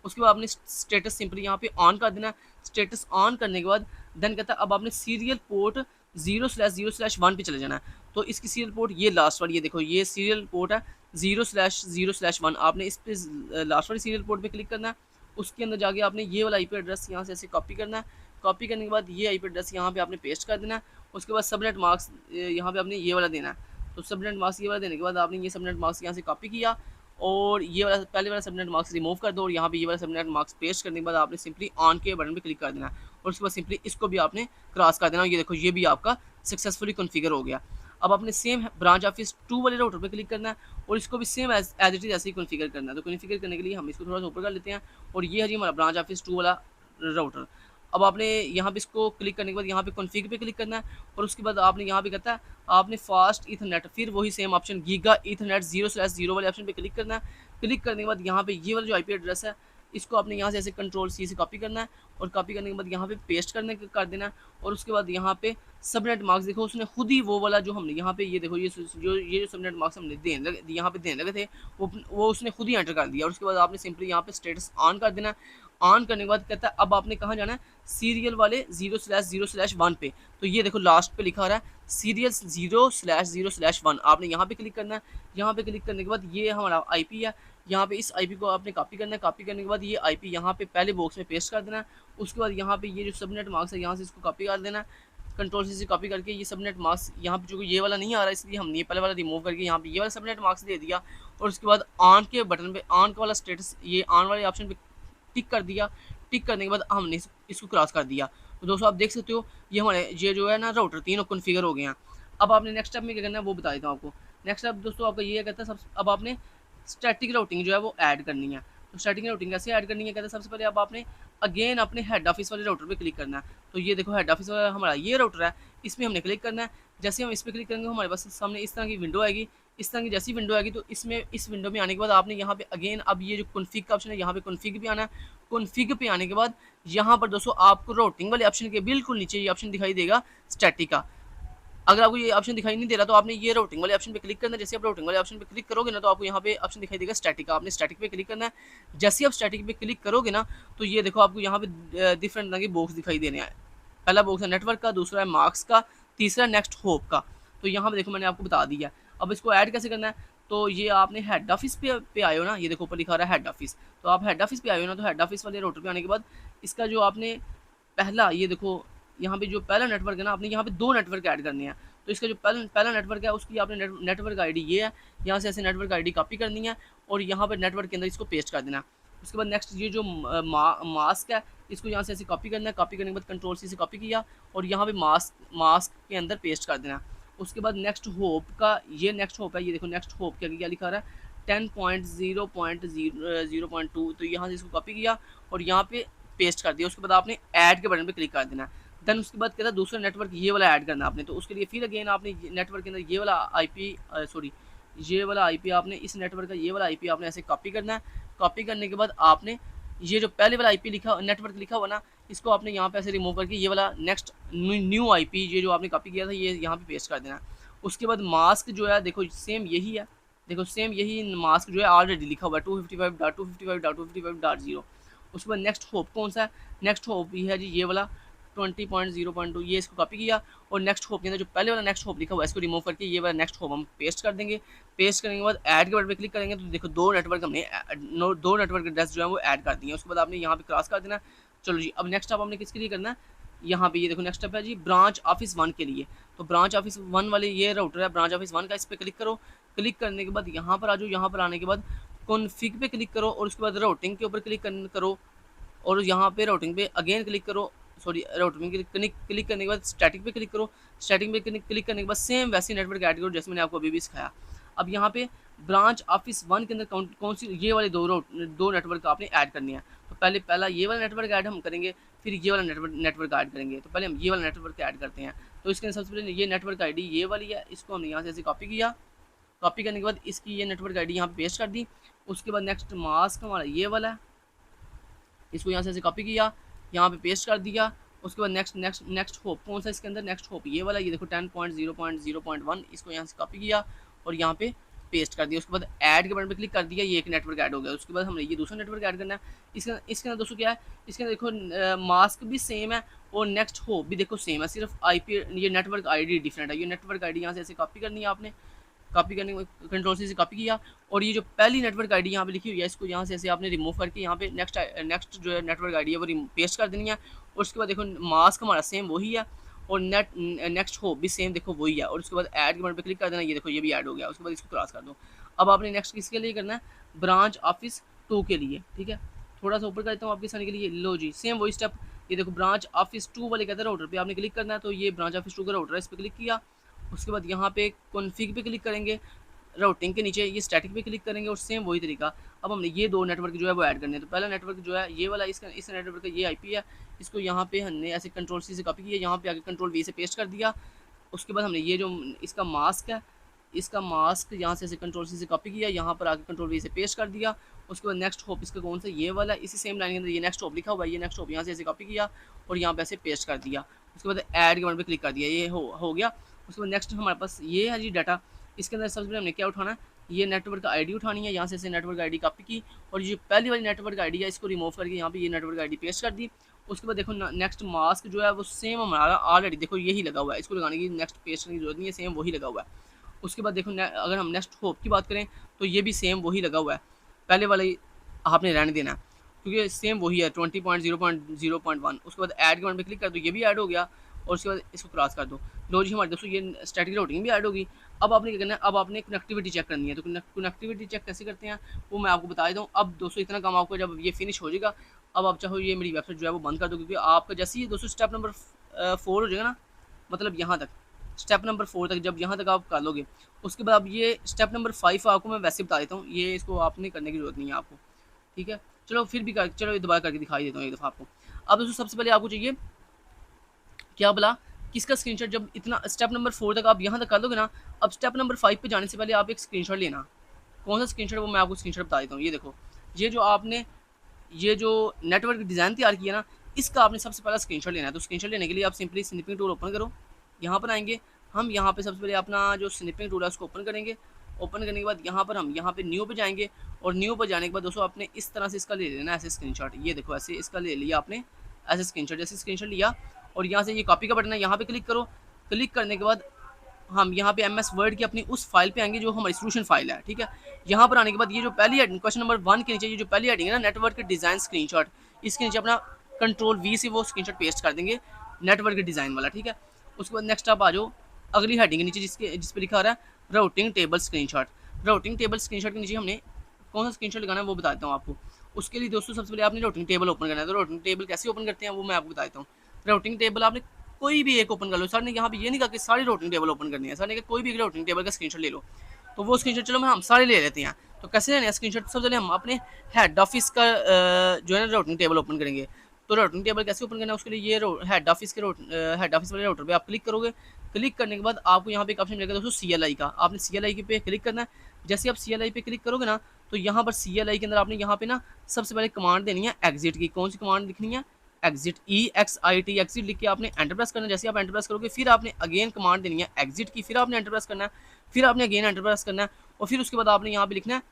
उसके बाद आपने स्टेटस सिंपली यहाँ पे ऑन कर देना। स्टेटस ऑन करने के बाद देन कहता है अब आपने सीरियल पोर्ट 0/0/1 पे चले जाना है। तो इसकी सीरियल पोर्ट ये लास्ट वाली, ये देखो ये सीरियल पोर्ट है 0/0/1। आपने इस पे लास्ट वाली सीरियल पोर्ट पे क्लिक करना है। उसके अंदर जाके आपने ये वाला आईपी एड्रेस यहाँ से ऐसे कॉपी करना है। कॉपी करने के बाद ये आईपी एड्रेस यहाँ पे आपने पेस्ट कर देना है। उसके बाद सबनेट मार्क्स यहाँ पे आपने ये वाला देना है। तो सबनेट मार्क्स ये वाला देने के बाद आपने ये सबनेट मार्क्स यहाँ से कॉपी किया और ये वाला पहले वाला सबनेट मार्क्स रिमूव कर दो और यहाँ पे ये वाला सबनेट मार्क्स पेस्ट करने के बाद आपने सिंपली ऑन के बटन पे क्लिक कर देना और उसके बाद सिंपली इसको भी आपने क्रॉस कर देना। ये देखो ये भी आपका सक्सेसफुली कॉन्फ़िगर हो गया। अब आपने सेम ब्रांच ऑफिस 2 वाले राउटर पे क्लिक करना है और इसको भी सेम एज इट इज ऐसे ही कॉन्फ़िगर करना है। तो कॉन्फ़िगर करने के लिए हम इसको थोड़ा सा ऊपर कर लेते हैं और ये है जी हमारा ब्रांच ऑफिस 2 वाला राउटर। अब आपने यहाँ पे इसको क्लिक करने के बाद यहाँ पे कॉन्फ़िगर पे क्लिक करना है और उसके बाद आपने यहाँ पे कहता है आपने फास्ट ईथरनेट, फिर वही सेम ऑप्शन गीगा ईथरनेट 0/0 वाले ऑप्शन पे क्लिक करना है। क्लिक करने के बाद यहाँ पे ये वाला जो आईपी एड्रेस है इसको आपने यहाँ से ऐसे कंट्रोल-C से कॉपी करना है और कॉपी करने के बाद यहाँ पे पेस्ट कर देना है और उसके बाद यहाँ पे सबनेट मार्क्स देखो उसने खुद ही वो वाला जो हमने यहाँ पे ये देखो ये जो सबनेट मार्क्स हमने यहाँ पे देने लगे थे वो उसने खुद ही एंटर कर दिया और उसके बाद आपने सिंपली यहाँ पे स्टेटस ऑन कर देना है। ऑन करने के बाद कहता है अब आपने कहाँ जाना है, सीरियल वाले 0/0/1 पे। तो ये देखो लास्ट पे लिखा रहा है सीरियल 0/0/1, आपने यहाँ पे क्लिक करना है। यहाँ पे क्लिक करने के बाद ये हमारा आईपी है, यहाँ पे इस आईपी को आपने कॉपी करना है। कॉपी करने के बाद ये आईपी यहाँ पे पहले बॉक्स में पेस्ट कर देना है। उसके बाद यहाँ पे ये जो सबनेट मार्क्स है यहाँ से इसको कॉपी कर देना है। कंट्रोल-C से कॉपी करके ये सबनेट मार्क्स यहाँ पे जो ये वाला नहीं आ रहा इसलिए हमने ये पहले वाला रिमूव करके यहाँ पे ये वाला सबनेट मार्क्स दे दिया और उसके बाद ऑन के बटन पे ऑन का वाला स्टेटस ये ऑन वाले ऑप्शन पे टिक कर दिया। टिक करने के बाद हमने इसको क्रॉस कर दिया। तो दोस्तों आप देख सकते हो ये हमारे ये जो है ना राउटर तीनों कॉन्फ़िगर हो गए हैं। अब आपने नेक्स्ट स्टेप में क्या करना है वो बता देता हूँ आपको। नेक्स्ट स्टेप दोस्तों आपका ये कहता है सब अब आपने स्टैटिक राउटिंग जो है वो ऐड करनी है। तो स्टैटिक राउटिंग कैसे ऐड करनी है कहते हैं सबसे पहले अब आपने अगेन अपने हेड ऑफिस वाले राउटर पे क्लिक करना है। तो ये देखो हेड ऑफिस वाला हमारा ये राउटर है, इसमें हमने क्लिक करना है। जैसे हम इस पर क्लिक करेंगे हमारे पास सामने इस तरह की विंडो आएगी। इस तरह की जैसी विंडो आएगी तो इसमें इस विंडो में आने के बाद आपने यहाँ पे अगेन अब ये जो कॉन्फ़िग का ऑप्शन है यहाँ पे कॉन्फ़िग पे आना है। कॉन्फ़िग पे आने के बाद यहाँ पर दोस्तों आपको राउटिंग वाले ऑप्शन के बिल्कुल नीचे ये ऑप्शन दिखाई देगा स्टैटिक का। अगर आपको ये ऑप्शन दिखाई नहीं दे रहा तो आपने ये राउटिंग वाले ऑप्शन पे क्लिक करना है। जैसे आप राउटिंग वाले ऑप्शन पे क्लिक करोगे ना तो आपको यहाँ पे ऑप्शन दिखाई देगा स्टैटिक का, आपने स्टैटिक पे क्लिक करना है। जैसे आप स्टैटिक पे क्लिक करोगे ना तो ये देखो आपको यहाँ पे डिफरेंट तरह के बॉक्स दिखाई देने हैं। पहला बॉक्स है नेटवर्क का, दूसरा है मार्क्स का, तीसरा नेक्स्ट होप का। तो यहाँ पे देखो मैंने आपको बता दिया। अब इसको ऐड कैसे करना है, तो ये आपने हेड ऑफिस पे आए हो ना, ये देखो ऊपर लिखा रहा है हेड ऑफिस। तो आप हेड ऑफिस पे आए हो ना तो हेड ऑफिस वाले राउटर पे आने के बाद इसका जो आपने पहला ये देखो यहाँ पे जो पहला नेटवर्क है ना आपने यहाँ पे 2 नेटवर्क ऐड करने हैं। तो इसका जो पहला नेटवर्क है उसकी आपने नेटवर्क आईडी ये है, यहाँ से ऐसे नेटवर्क आईडी कॉपी करनी है और यहाँ पर नेटवर्क के अंदर इसको पेस्ट कर देना है। उसके बाद नेक्स्ट ये जो मास्क है इसको यहाँ से ऐसे कॉपी करना है। कॉपी करने के बाद कंट्रोल-C से कॉपी किया और यहाँ पे मास्क के अंदर पेस्ट कर देना। उसके बाद नेक्स्ट होप का ये नेक्स्ट होप है, ये देखो नेक्स्ट होप के आगे क्या लिखा रहा है 10.0.0.2। तो यहाँ से इसको कॉपी किया और यहाँ पे पेस्ट कर दिया। उसके बाद आपने ऐड के बटन पे क्लिक कर देना। देन उसके बाद कहता है दूसरा नेटवर्क ये वाला ऐड करना आपने। तो उसके लिए फिर अगेन आपने नेटवर्क के अंदर ये वाला आईपी आपने इस नेटवर्क का ये वाला आईपी आपने ऐसे कॉपी करना है। कॉपी करने के बाद आपने ये जो पहले वाला आईपी नेटवर्क लिखा हुआ ना इसको आपने यहाँ पे ऐसे रिमूव करके ये वाला नेक्स्ट न्यू आईपी ये जो आपने कॉपी किया था ये यहाँ पे पेस्ट कर देना। उसके बाद मास्क जो है देखो सेम यही है, देखो सेम यही मास्क जो है ऑलरेडी लिखा हुआ है 255.255.255.0। उसके बाद नेक्स्ट होप कौन सा है, नेक्स्ट होप ये है जी ये वाला 20.0.2, ये इसको कॉपी किया और नेक्स्ट होप के अंदर जो पहले वाला नेक्स्ट होप लिखा हुआ है इसको रिमूव करके ये वाला नेक्स्ट होप हम पेस्ट कर देंगे। पेस्ट करने के बाद ऐड के बटन पे क्लिक करेंगे तो देखो 2 नेटवर्क हमने 2 नेटवर्क एड्रेस जो है वो ऐड कर दिए। उसके बाद आपने यहाँ पे क्रॉस कर देना। चलो जी अब नेक्स्ट स्टेप आपने किसके लिए करना है, यहाँ पे ये देखो नेक्स्ट स्टेप है जी ब्रांच ऑफिस 1 के लिए। तो ब्रांच ऑफिस 1 वाले ये राउटर है ब्रांच ऑफिस 1 का, इस पर क्लिक करो। क्लिक करने के बाद यहाँ पर आ जाओ, यहाँ पर आने के बाद कॉन्फ़िग पे क्लिक करो और उसके बाद राउटिंग के ऊपर क्लिक करो और यहाँ पे राउटिंग पे अगेन क्लिक करो, सॉरी राउटिंग पे क्लिक करने के बाद स्टैटिक पे क्लिक करो। स्टैटिक पे क्लिक करने के बाद सेम वैसे नेटवर्क ऐड करो जैसे मैंने आपको अभी भी सिखाया। अब यहाँ पे ब्रांच ऑफिस 1 के अंदर कौन सी ये वाले दो नेटवर्क आपने ऐड करनी है। तो पहला ये वाला नेटवर्क ऐड हम करेंगे, फिर ये वाला नेटवर्क ऐड करेंगे। तो पहले हम ये वाला नेटवर्क ऐड करते हैं। तो इसके अंदर सबसे पहले ये नेटवर्क आईडी ये वाली है, इसको हमने यहाँ से ऐसे कॉपी किया। कॉपी करने के बाद इसकी ये नेटवर्क आईडी यहाँ पे पेस्ट कर दी। उसके बाद नेक्स्ट मास्क हमारा ये वाला है, इसको यहाँ से ऐसे कॉपी किया, यहाँ पे पेस्ट कर दिया उसके बाद नेक्स्ट नेक्स्ट नेक्स्ट होप, कौन सा इसके अंदर नेक्स्ट होप, ये वाला, ये देखो 10.0.0.1, इसको यहाँ से कॉपी किया और यहाँ पे पेस्ट कर दिया। उसके बाद ऐड के बटन पे क्लिक कर दिया, ये एक नेटवर्क ऐड हो गया। उसके बाद हमने ये दूसरा नेटवर्क ऐड करना है। इसके अंदर दोस्तों क्या है, इसके अंदर देखो मास्क भी सेम है और नेक्स्ट होप भी देखो सेम है, सिर्फ आईपी ये नेटवर्क आईडी डिफरेंट है। ये नेटवर्क आईडी यहाँ से ऐसे कॉपी करनी है आपने, कॉपी करने के कंट्रोल से कॉपी किया और ये जो पहली नेटवर्क आईडी यहाँ पे लिखी हुई है इसको यहाँ से ऐसे आपने रिमूव करके यहाँ पे नेक्स्ट जो है नेटवर्क आईडी है वो पेस्ट कर देनी है। और उसके बाद देखो मास्क हमारा सेम वही है और नेक्स्ट होप भी सेम देखो वही है। और उसके बाद ऐड के बटन पे क्लिक कर देना, ये देखो ये भी ऐड हो गया। उसके बाद इसको क्रॉस कर दो। अब आपने नेक्स्ट किसके लिए करना है, ब्रांच ऑफिस 2 के लिए, ठीक है। थोड़ा सा ऊपर कर देता हूँ आपके सामने के लिए, लो जी सेम वही स्टेप। ये देखो ब्रांच ऑफिस 2 वाले कहते हैं राउटर पे आपने क्लिक करना है, तो ये ब्रांच ऑफिस 2 का राउटर है, इस पर क्लिक किया। उसके बाद यहाँ पे कॉन्फ़िग पे क्लिक करेंगे, राउटिंग के नीचे ये स्टैटिक पे क्लिक करेंगे और सेम वही तरीका। अब हमने ये दो नेटवर्क जो है वो ऐड करने हैं। तो पहला नेटवर्क जो है ये वाला, इसका इस नेटवर्क का ये आईपी है, इसको यहाँ पे हमने ऐसे कंट्रोल सी से कॉपी किया, यहाँ पे आगे कंट्रोल वी से पेस्ट कर दिया। उसके बाद हमने ये जो इसका मास्क है, इसका मास्क यहाँ से ऐसे कंट्रोल सी से कॉपी किया, यहाँ पर आगे कंट्रोल वी से पेस्ट कर दिया। उसके बाद नेक्स्ट होप इसका कौन सा, ये वाला, इसी सेम लाइन के अंदर ये नेक्स्ट होप लिखा हुआ है, ये नेक्स्ट होप यहाँ से ऐसे कॉपी किया और यहाँ पे ऐसे पेस्ट कर दिया। उसके बाद ऐड के बटन पे क्लिक कर दिया, ये हो गया। उसके बाद नेक्स्ट हमारे पास ये है जी डाटा, इसके अंदर सबसे पहले हमने क्या उठाना है, ये नेटवर्क आईडी उठानी है, यहाँ से ऐसे नेटवर्क आईडी कॉपी की और ये पहली वाली नेटवर्क आईडी है इसको रिमूव करके यहाँ पे ये नेटवर्क आईडी पेस्ट कर दी। उसके बाद देखो नेक्स्ट मास्क जो है वो सेम हमारा ऑलरेडी देखो यही लगा हुआ है, इसको लगाने की नेक्स्ट पेस्ट करने की जरूरत नहीं है, सेम वही लगा हुआ है। उसके बाद देखो अगर हम नेक्स्ट होप की बात करें तो ये भी सेम वही लगा हुआ है, पहले वाला आपने रहने देना है क्योंकि सेम वही है 20.0.0.1। उसके बाद ऐड के बटन पे क्लिक कर दो, ये भी ऐड हो गया और उसके बाद इसको क्रॉस कर दो। लो जी हमारे दोस्तों ये स्टैटिक राउटिंग भी ऐड होगी। अब आपने क्या करना है, अब आपने कनेक्टिविटी चेक करनी है। तो कनेक्टिविटी चेक कैसे करते हैं वो मैं आपको बता देता हूँ। अब दोस्तों इतना काम आपको जब ये फिनिश हो जाएगा, अब आप चाहो ये मेरी वेबसाइट जो है वो बंद कर दो, क्योंकि आपका जैसे ही दोस्तों स्टेप नंबर 4 हो जाएगा ना, मतलब यहाँ तक स्टेप नंबर 4 तक जब यहाँ तक आप कर लोगे, उसके बाद अब ये स्टेप नंबर 5 आपको मैं वैसे बता देता हूँ, ये इसको आपने करने की जरूरत नहीं है आपको, ठीक है। चलो फिर भी चलो ये दोबारा करके दिखाई देता हूँ एक दफ़ा आपको। अब दोस्तों सबसे पहले आपको चाहिए क्या बोला, किसका स्क्रीनशॉट। जब इतना स्टेप नंबर 4 तक आप यहाँ तक कर दोगे ना, अब स्टेप नंबर 5 पे जाने से पहले आप एक स्क्रीनशॉट लेना। कौन सा स्क्रीनशॉट वो मैं आपको स्क्रीनशॉट बता देता हूँ। ये देखो ये जो आपने ये जो नेटवर्क डिज़ाइन तैयार किया ना, इसका आपने सबसे पहला स्क्रीनशॉट लेना है। तो स्क्रीनशॉट लेने के लिए आप सिंपली स्निपिंग टूल ओपन करो, यहाँ पर आएंगे हम, यहाँ पे सबसे पहले अपना जो स्निपिंग टूल है उसको ओपन करेंगे। ओपन करने के बाद यहाँ पर हम यहाँ पे न्यू पे जाएंगे और न्यू पर जाने के बाद दोस्तों आपने इस तरह से इसका ले लेना ऐसे स्क्रीनशॉट। ये देखो ऐसे इसका ले लिया आपने ऐसे स्क्रीनशॉट, जैसे स्क्रीनशॉट लिया और यहाँ से ये कॉपी का बटन है, यहाँ पे क्लिक करो। क्लिक करने के बाद हम यहाँ पे MS वर्ड की अपनी उस फाइल पे आएंगे जो हमारी सोल्यूशन फाइल है, ठीक है। यहाँ पर आने के बाद ये जो पहली हेडिंग क्वेश्चन नंबर 1 के नीचे ये जो पहली हेडिंग है ना, नेटवर्क डिज़ाइन स्क्रीनशॉट, इसके नीचे अपना कंट्रोल V से वो स्क्रीनशॉट पेस्ट कर देंगे नेटवर्क डिज़ाइन वाला, ठीक है। उसके बाद नेक्स्ट आप आ जाओ अगली हेडिंग के नीचे जिस पे लिखा आ रहा है routing table screenshot. Routing table screenshot के नीचे हमने कौन सा स्क्रीनशॉट लगाना है वो बताता हूँ आपको। उसके लिए दोस्तों सबसे पहले आपने राउटिंग टेबल ओपन करना है। तो राउटिंग टेबल कैसे ओपन करते हैं वो मैं आपको बताता हूँ। राउटिंग टेबल आपने कोई भी एक ओपन कर लो। सर ने यहाँ पे ये नहीं कहा कि सारी राउटिंग टेबल ओपन करनी है, सर ने कहा कोई भी एक राउटिंग टेबल का स्क्रीनशॉट ले लो। तो वो स्क्रीनशॉट चलो हम सारे ले लेते हैं। तो कैसे लेना है स्क्रीनशॉट, सबसे पहले हम अपने हेड ऑफिस का जो है ना राउटिंग टेबल ओपन करेंगे। तो राउटिंग टेबल कैसे ओपन करना है, उसके लिए ये हेड ऑफिस के हेड ऑफिस वाले राउटर पे आप क्लिक करोगे। क्लिक करने के बाद आपको यहाँ पे एक ऑप्शन मिलेगा दोस्तों CLI का, आपने CLI पे क्लिक करना है। जैसे आप CLI पे क्लिक करोगे ना, तो यहाँ पर CLI के अंदर आपने यहाँ पे ना सबसे पहले कमांड देनी है एग्जिट की। कौन सी कमांड लिखनी है, एग्जिट, EXIT एग्जिट लिख के आपने एंटर प्रेस करना है। जैसे आप एंटर प्रेस करोगे फिर आपने अगेन कमांड देनी है एग्जिट की, फिर आपने एंटर प्रेस करना है, फिर आपने अगेन एंटर प्रेस करना है और फिर उसके बाद आपने यहाँ पे लिखना है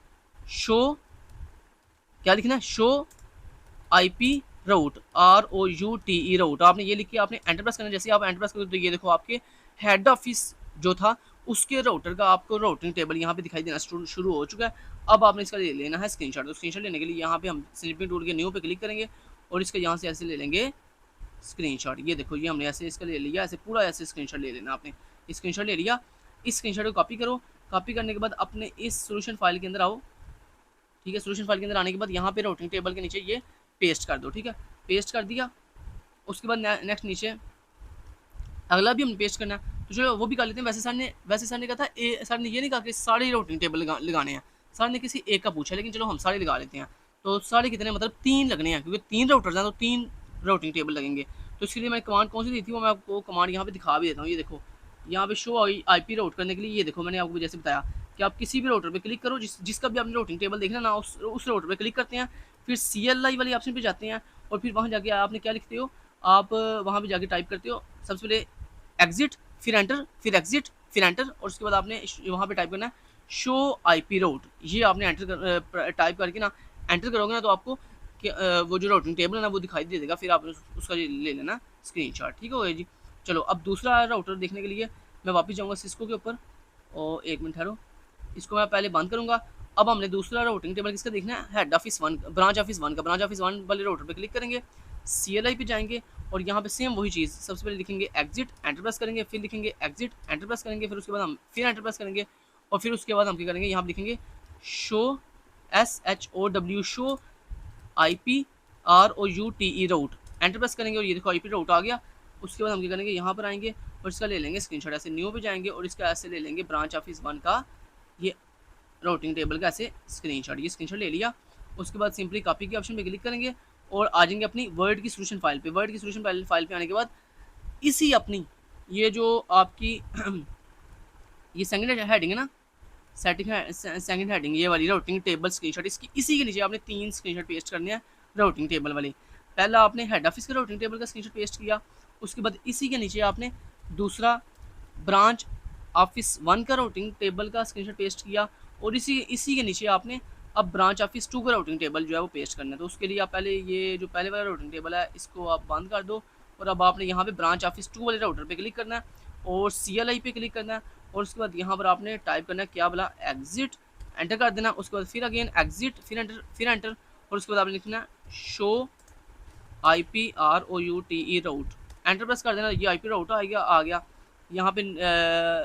शो, क्या लिखना है, शो IP राउट, ROUTE राउट। आपने ये लिख के आपने एंटर प्रेस करना है। जैसे आप एंटर प्रेस करोगे तो ये देखो आपके हेड ऑफिस जो था उसके राउटर का आपको राउटिंग टेबल यहाँ पे दिखाई देना शुरू हो चुका है। अब आपने इसका ले लेना है स्क्रीनशॉट। तो स्क्रीनशॉट लेने के लिए यहाँ पे हम स्निपिंग टूल के न्यू पे क्लिक करेंगे और इसका यहाँ से ऐसे ले लेंगे स्क्रीनशॉट। ये देखो ये हमने ऐसे इसका ले लिया, ऐसे पूरा ऐसे स्क्रीनशॉट ले लेना। आपने स्क्रीनशॉट ले लिया, इस स्क्रीनशॉट को कॉपी करो। कॉपी करने के बाद अपने इस सोल्यूशन फाइल के अंदर आओ, ठीक है। सोल्यूशन फाइल के अंदर आने के बाद यहाँ पे राउटिंग टेबल के नीचे ये पेस्ट कर दो, ठीक है। पेस्ट कर दिया। उसके बाद नेक्स्ट नीचे अगला भी हमने पेस्ट करना है। तो चलो वो भी कर लेते हैं। वैसे सर ने कहा था सर ने ये नहीं कहा कि सारे राउटिंग टेबल लगाने हैं, सर ने किसी एक का पूछा, लेकिन चलो हम सारे लगा लेते हैं। तो सारे कितने, मतलब 3 लगने हैं, क्योंकि 3 राउटर्स हैं तो 3 राउटिंग टेबल लगेंगे। तो इसके लिए मैं कमांड कौन सी दी थी वो मैं आपको कमांड यहाँ पे दिखा भी देता हूँ। ये देखो यहाँ पे शो IP राउट करने के लिए ये देखो मैंने आपको जैसे बताया कि आप किसी भी राउटर पे क्लिक करो, जिसका भी आपने राउटिंग टेबल देखना ना, उस राउटर पे क्लिक करते हैं, फिर CLI वाले ऑप्शन पे जाते हैं और फिर वहाँ जाके आपने क्या लिखते हो, आप वहाँ पे जाके टाइप करते हो सबसे पहले एग्जिट, फिर एंटर, फिर एग्जिट, फिर एंटर, और उसके बाद आपने वहाँ पे टाइप करना है शो आईपी राउट। ये आपने एंटर टाइप करके ना एंटर करोगे ना तो आपको वो जो राउटिंग टेबल है ना वो दिखाई दे देगा, फिर आप उसका ले लेना स्क्रीनशॉट। ठीक हो गया जी। चलो अब दूसरा राउटर देखने के लिए मैं वापस जाऊँगा सिस्को के ऊपर, और 1 मिनट ठहरो, इसको मैं पहले बंद करूँगा। अब हमने दूसरा राउटिंग टेबल किसका देखना है, हेड ऑफिस 1, ब्रांच ऑफिस 1 का। ब्रांच ऑफिस 1 वाले राउटर पे क्लिक करेंगे, CLI पे जाएंगे और यहाँ पे सेम वही चीज़, सबसे पहले लिखेंगे एग्जिट, एंटर प्रेस करेंगे, फिर लिखेंगे एग्जिट, एंटर प्रेस करेंगे, फिर उसके बाद हम फिर एंटर प्रेस करेंगे, और फिर उसके बाद हम क्या करेंगे, यहाँ पे लिखेंगे शो SHOW शो IPROUTE राउट, एंटर प्रेस करेंगे और ये देखो IP राउट आ गया। उसके बाद हम क्या करेंगे, यहाँ पर आएंगे और इसका ले लेंगे स्क्रीनशॉट, ऐसे न्यू पे जाएंगे और इसका ऐसे ले लेंगे ब्रांच ऑफिस 1 का ये राउटिंग टेबल का ऐसे स्क्रीनशॉट, ये स्क्रीनशॉट ले लिया। उसके बाद सिंपली कॉपी के ऑप्शन पे क्लिक करेंगे और आ जाएंगे अपनी वर्ड की सोल्यूशन फाइल पे। वर्ड की सोल्यूशन फाइल पे आने के बाद इसी अपनी ये जो आपकी ये सेकंड हेडिंग है ना, सेकंड हेडिंग ये वाली राउटिंग टेबल स्क्रीनशॉट, इसकी इसी के नीचे आपने 3 स्क्रीनशॉट पेस्ट करने हैं राउटिंग टेबल वाले। पहला आपने हेड ऑफिस का राउटिंग टेबल का स्क्रीनशॉट पेस्ट किया, उसके बाद इसी के नीचे आपने दूसरा ब्रांच ऑफिस 1 का राउटिंग टेबल का स्क्रीनशॉट पेस्ट किया, और इसी के नीचे आपने अब ब्रांच ऑफिस 2 का राउटिंग टेबल जो है वो पेस्ट करना है। तो उसके लिए आप पहले ये जो पहले वाला राउटिंग टेबल है इसको आप बंद कर दो, और अब आपने यहाँ पे ब्रांच ऑफिस 2 वाले राउटर पे क्लिक करना है और CLI पे क्लिक करना है, और उसके बाद यहाँ पर आपने टाइप करना है क्या बोला, एग्जिट, एंटर कर देना। उसके बाद फिर अगेन एग्जिट, फिर एंटर, और उसके बाद आपने लिखना है शो IPROUTE राउट, एंटर प्रेस कर देना। ये IP राउट आ गया। यहाँ पे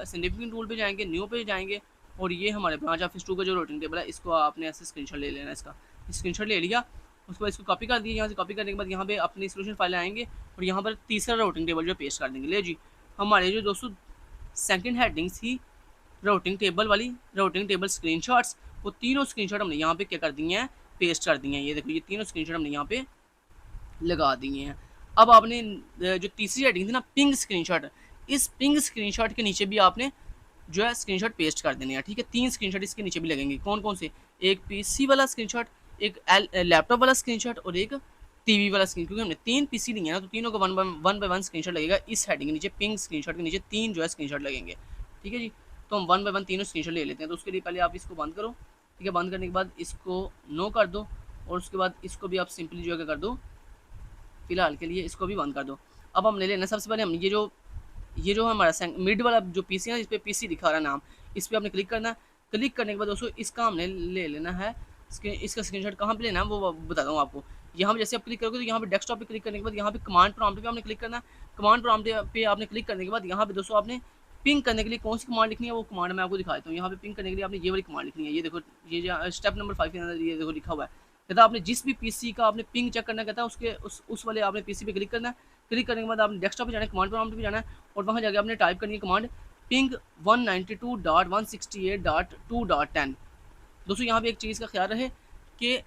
सिग्निफिकेंट टूल पे जाएंगे, न्यू पे जाएंगे, और ये हमारे ब्रांच ऑफिस 2 का जो राउटिंग टेबल है इसको आपने ऐसे स्क्रीनशॉट ले लेना। इसका स्क्रीनशॉट ले लिया, उसके बाद इसको कॉपी कर दिया। यहाँ से कॉपी करने के बाद यहाँ पे अपनी सोल्यूशन फाइल आएंगे और यहाँ पर तीसरा राउटिंग टेबल जो पेस्ट कर देंगे। ले जी, हमारे जो दोस्तों सेकंड हेडिंग थी राउटिंग टेबल वाली, राउटिंग टेबल स्क्रीनशॉट्स, वो तीनों स्क्रीनशॉट हमने यहाँ पे क्या कर दिए हैं, पेस्ट कर दिए हैं। ये देखो ये तीनों स्क्रीनशॉट हमने यहाँ पे लगा दिए हैं। अब आपने जो तीसरी हेडिंग थी ना पिंग स्क्रीनशॉट, इस पिंग स्क्रीनशॉट के नीचे भी आपने जो है स्क्रीनशॉट पेस्ट कर देने हैं। ठीक है, 3 स्क्रीनशॉट इसके नीचे भी लगेंगे। कौन कौन से, एक PC वाला स्क्रीनशॉट, एक लैपटॉप वाला स्क्रीनशॉट और एक TV वाला स्क्रीन, क्योंकि हमने 3 PC लिए हैं ना तो तीनों का 1 बाय 1 स्क्रीनशॉट लगेगा। इस हेडिंग के नीचे पिंग स्क्रीनशॉट के नीचे 3 जो है स्क्रीनशॉट लगेंगे। ठीक है जी, तो हम 1 बाय 1 तीनों स्क्रीनशॉट ले लेते हैं। तो उसके लिए पहले आप इसको बंद करो। ठीक है, बंद करने के बाद इसको नो कर दो, और उसके बाद इसको भी आप सिंपली जो है कर दो, फिलहाल के लिए इसको भी बंद कर दो। अब हम ले लेना सबसे पहले हम ये जो हमारा मिड वाला जो PC है ना, इस पर PC दिखा रहा है नाम, इस पर आपने क्लिक करना है। क्लिक करने के बाद दोस्तों इसका हमने ले लेना है, इसका स्क्रीनशॉट कहाँ पे लेना है वो बताता हूँ आपको। यहाँ पे जैसे आप क्लिक करोगे तो यहाँ पे डेस्कटॉप पे क्लिक करने के बाद यहाँ पे कमांड प्रॉम्प्ट पे आपने क्लिक करना है। कमांड प्रॉम्प्ट पे आपने क्लिक करने के बाद यहाँ पे दोस्तों आपने पिंग करने के लिए कौन सी कमांड लिखनी है वो कमांड मैं आपको दिखाता हूँ। यहाँ पे पिंग करने के लिए आपने ये वाली कमांड लिखनी है। ये देखो, ये स्टेप नंबर 5 के अंदर ये देखो लिखा हुआ है, कहता आपने जिस भी PC का आपने पिंग चेक करना कहता है उसके उस वाले आपने PC पे क्लिक करना है। क्लिक करने के बाद आपने डेस्कटॉप पे जाना है, कमांड प्रॉम्प्ट पे जाना है, और वहाँ जाके आपने टाइप करनी है कमांड पिंग 192.168.2.10। दोस्तों यहाँ पे एक चीज़ का ख्याल रहे कि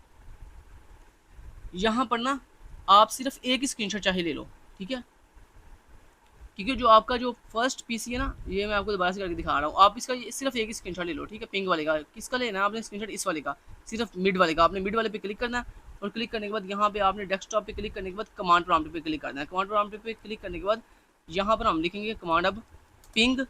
यहाँ पर ना आप सिर्फ एक ही स्क्रीनशॉट चाहे ले लो। ठीक है, क्योंकि जो आपका जो फर्स्ट PC है ना, ये मैं आपको दोबारा से करके दिखा रहा हूँ, आप इसका सिर्फ एक ही स्क्रीनशॉट ले लो। ठीक है, पिंग वाले का किसका लेना है आपने स्क्रीनशॉट, इस वाले का, सिर्फ मिड वाले का। आपने मिड वाले पे क्लिक करना है, और क्लिक करने के बाद यहाँ पे आपने डेस्कटॉप पे क्लिक करने के बाद कमांड प्रॉम्प्ट पे क्लिक करना है। कमांड प्रॉम्प्ट पे क्लिक करने के बाद यहाँ पर हम लिखेंगे कमांड अब पिंग